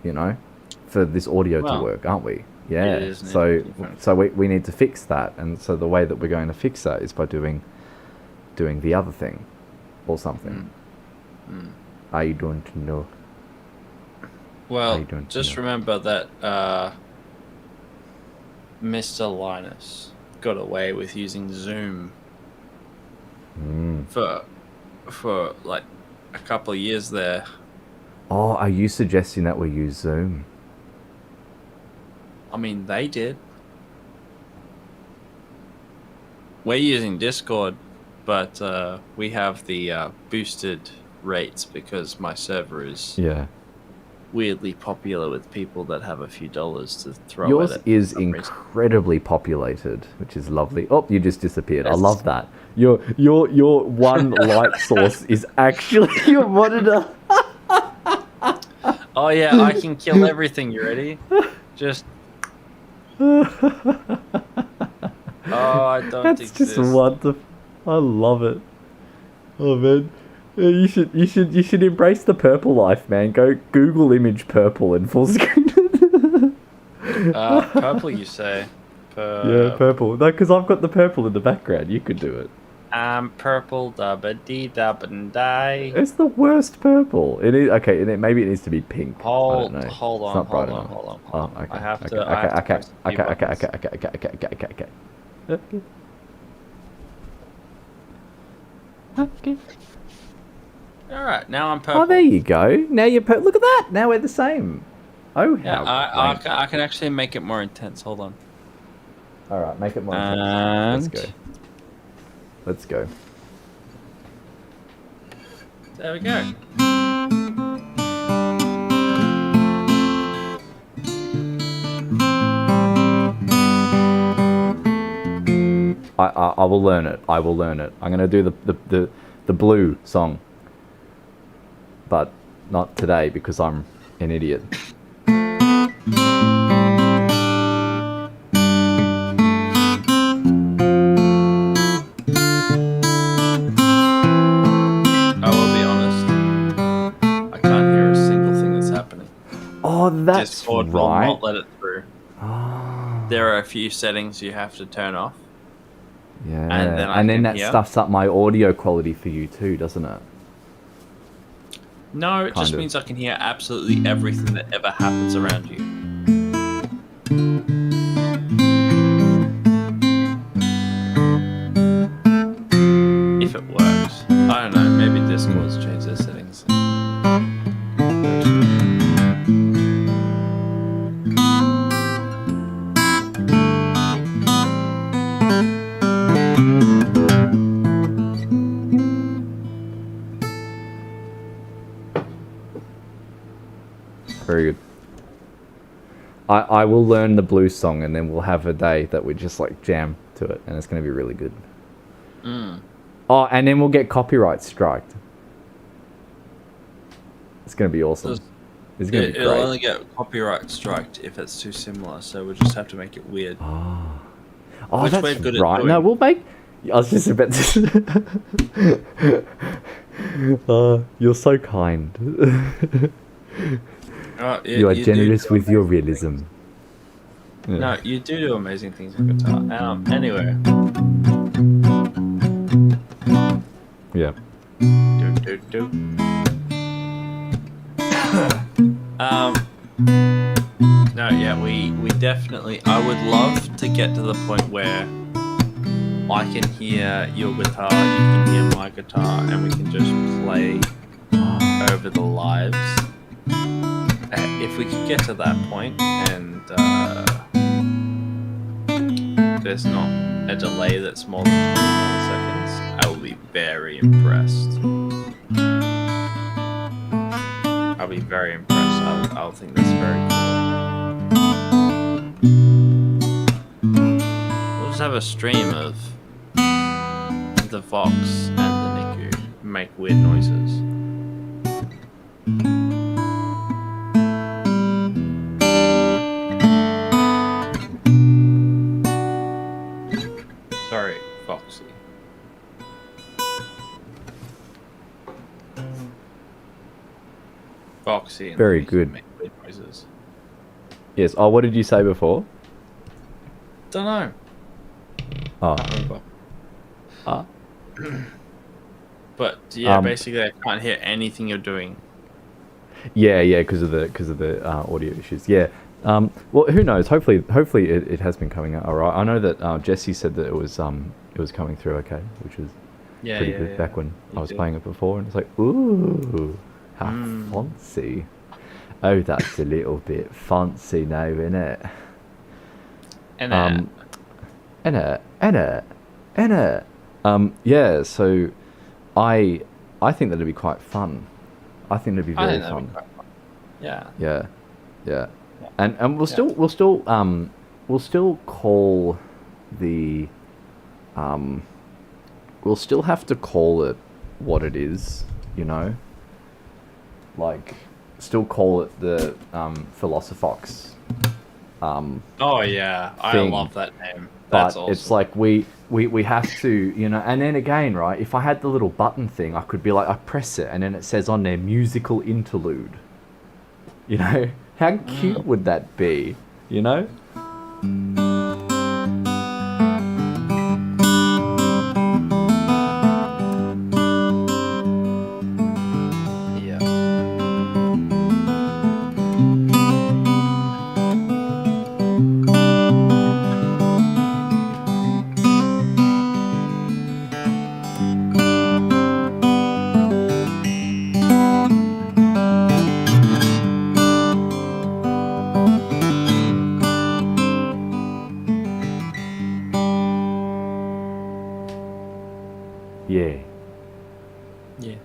you know, for this audio to work, aren't we? Yeah. It is an So interesting we need to fix that, and so the way that we're going to fix that is by doing the other thing, or something. I don't know. Well, just remember that Mr. Linus got away with using Zoom for like a couple of years there. Oh, are you suggesting that we use Zoom? I mean, they did. We're using Discord, but we have the boosted rates because my server is weirdly popular with people that have a few dollars to throw Yours at it. is incredibly populated, which is lovely. Oh, you just disappeared. I love that. Your one light source is actually your monitor. Oh yeah, I can kill everything. You ready? Just. Oh, I don't That's exist. just wonderful. I love it. Oh man, yeah, you should embrace the purple life, man. Go Google image purple and full screen. Purple, you say? Yeah, purple. No, because I've got the purple in the background. You could do it. Purple dabba dee dabba and die. It's the worst purple. It is okay. Maybe it needs to be pink. Hold I don't know. on, It's not bright hold enough. on. Oh, okay. I have okay. to. I have to Okay. press a few buttons. Okay. All right, now I'm purple. Oh, there you go. Now you're Look at that. Now we're the same. Oh, Yeah, how I can actually make it more intense. Hold on. All right, make it more And intense. Let's go. there we go. I will learn it. I will learn it. I'm gonna do the blue song, but not today because I'm an idiot. I will be honest. I can't hear a single thing that's happening. Oh, that's Discord will right. not let it through. There are a few settings you have to turn off. Yeah, And then that hear. stuffs up my audio quality for you too, doesn't it? No, it just of. means I can hear absolutely everything that ever happens around you. If it works. I don't know, maybe Discord's changed their settings. Very good. I will learn the blues song and then we'll have a day that we just like jam to it and it's going to be really good. Oh, and then we'll get copyright striked. It's going to be awesome. It's going to be great. It'll only get copyright striked if it's too similar, so we'll just have to make it weird. Oh, Which that's we're good at right. doing. No, we'll make... I was just about to... you're so kind. You are generous with your realism. Yeah. No, you do amazing things with guitar. Anyway. Yeah. Do. No, yeah, we definitely. I would love to get to the point where I can hear your guitar, you can hear my guitar, and we can just play over the lives. If we could get to that point, and there's not a delay that's more than 20 milliseconds, I be very impressed. I'll be very impressed. I'll think that's very cool. We'll just have a stream of the Fox and the Niku make weird noises. Sorry, Foxy. Foxy and Very the Niku good. make weird noises. Yes. Oh, what did you say before? Don't know. Oh. Can't remember. Ah. But yeah, basically, I can't hear anything you're doing. Yeah, because of the audio issues. Yeah. Well, who knows? Hopefully it has been coming out all right. I know that Jesse said that it was coming through okay, which was pretty good. Back when I was playing it before, and it's like, ooh, how fancy. Oh, that's a little bit fancy now, innit? Yeah. So, I think that'd be quite fun. I think it'd be very fun. Yeah. Yeah. And we'll still call the we'll still have to call it what it is, you know? Like still call it the Philosophox. Oh yeah, I love that name. That's awesome. It's like we have to, you know, and then again, right, if I had the little button thing, I could be like, I press it and then it says on there musical interlude. You know? How cute would that be? You know? Yeah.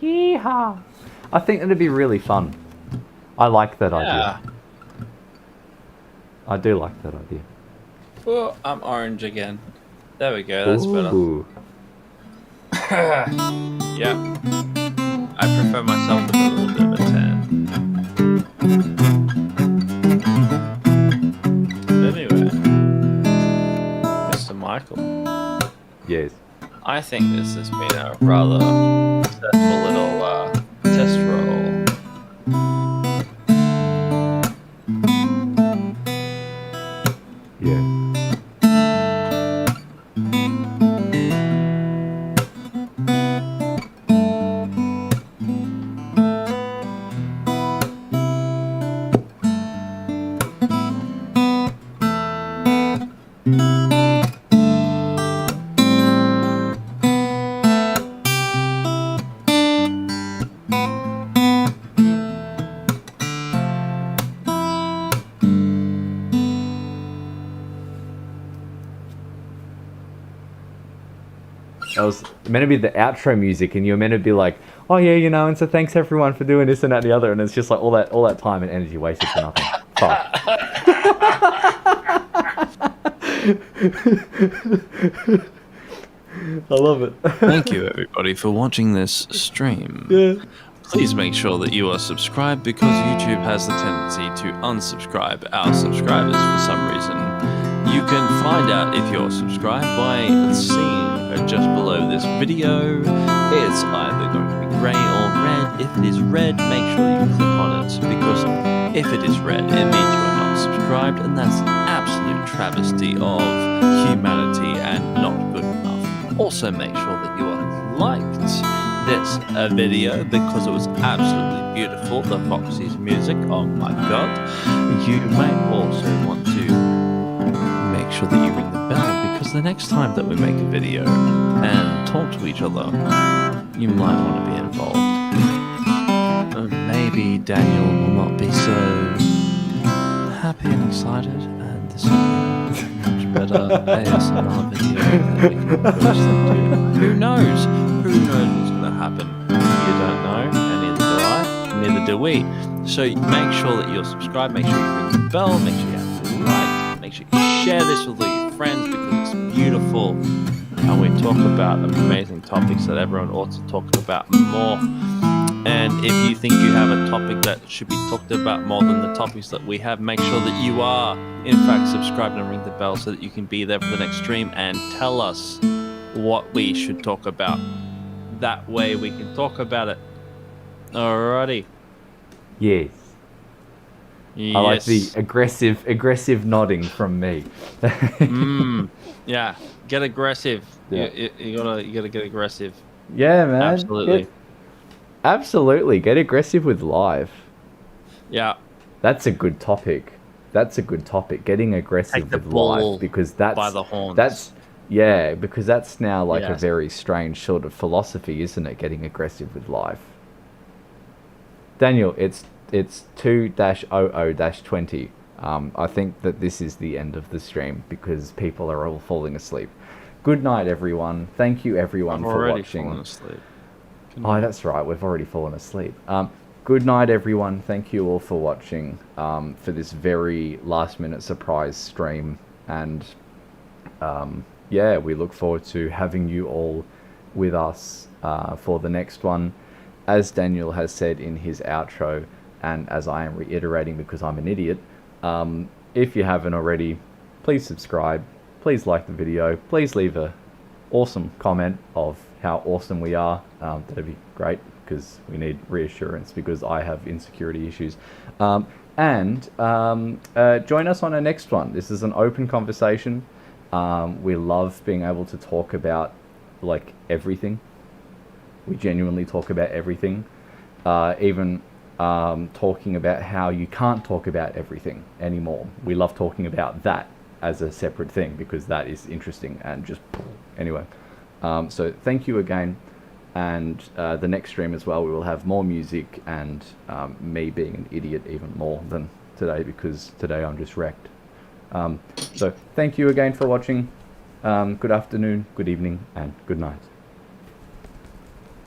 Yeehaw! I think it'd be really fun. I like that idea. I do like that idea. Oh, I'm orange again. There we go, that's better. Yeah. I prefer myself with a little bit of a tan. Anyway, Mr. Michael. Yes. I think this has been a rather successful little test roll. Yeah. That was meant to be the outro music, and you're meant to be like, oh yeah, you know, and so thanks everyone for doing this and that and the other, and it's just like all that time and energy wasted for nothing. Fuck. I love it. Thank you everybody for watching this stream. Yeah. Please make sure that you are subscribed because YouTube has the tendency to unsubscribe our subscribers for some reason. You can find out if you're subscribed by seeing just below this video. It's either going to be grey or red. If it is red, make sure you click on it, because if it is red, it means you are not subscribed, and that's an absolute travesty of humanity and not good enough. Also, make sure that you are liked this video because it was absolutely beautiful. The Foxy's music, oh my god. You may also want to make sure that you ring the bell, because the next time that we make a video and talk to each other, you might want to be involved. Maybe Daniel will not be so happy and excited, and this will be much better. better ASMR video that we can post them to. Who knows? Who knows what's going to happen? You don't know, and neither do I, neither do we. So make sure that you're subscribed, make sure you ring the bell, make sure you have to like, make sure you share this with all your friends because it's beautiful. And we talk about amazing topics that everyone ought to talk about more. And if you think you have a topic that should be talked about more than the topics that we have, make sure that you are, in fact, subscribed and ring the bell so that you can be there for the next stream and tell us what we should talk about. That way we can talk about it. Alrighty. Yes. Yes. I like the aggressive nodding from me. Yeah. Get aggressive. Yeah. You gotta get aggressive. Yeah, man. Absolutely. Absolutely. Get aggressive with life. Yeah. That's a good topic. Getting aggressive with life, because that's by the horns. Because that's now like a very strange sort of philosophy, isn't it? Getting aggressive with life. Daniel, it's 2-00-20. I think that this is the end of the stream because people are all falling asleep. Good night, everyone. Thank you, everyone, for watching. Fallen asleep. Oh, that's right. We've already fallen asleep. Good night, everyone. Thank you all for watching for this very last-minute surprise stream. And, yeah, we look forward to having you all with us for the next one. As Daniel has said in his outro, and as I am reiterating because I'm an idiot, if you haven't already, please subscribe. Please like the video. Please leave a awesome comment of how awesome we are. That'd be great because we need reassurance because I have insecurity issues. And join us on our next one. This is an open conversation. We love being able to talk about like everything. We genuinely talk about everything. Even talking about how you can't talk about everything anymore. We love talking about that as a separate thing because that is interesting and just anyway. So thank you again, and the next stream as well we will have more music and me being an idiot even more than today because today I'm just wrecked. So thank you again for watching. Good afternoon, good evening, and good night.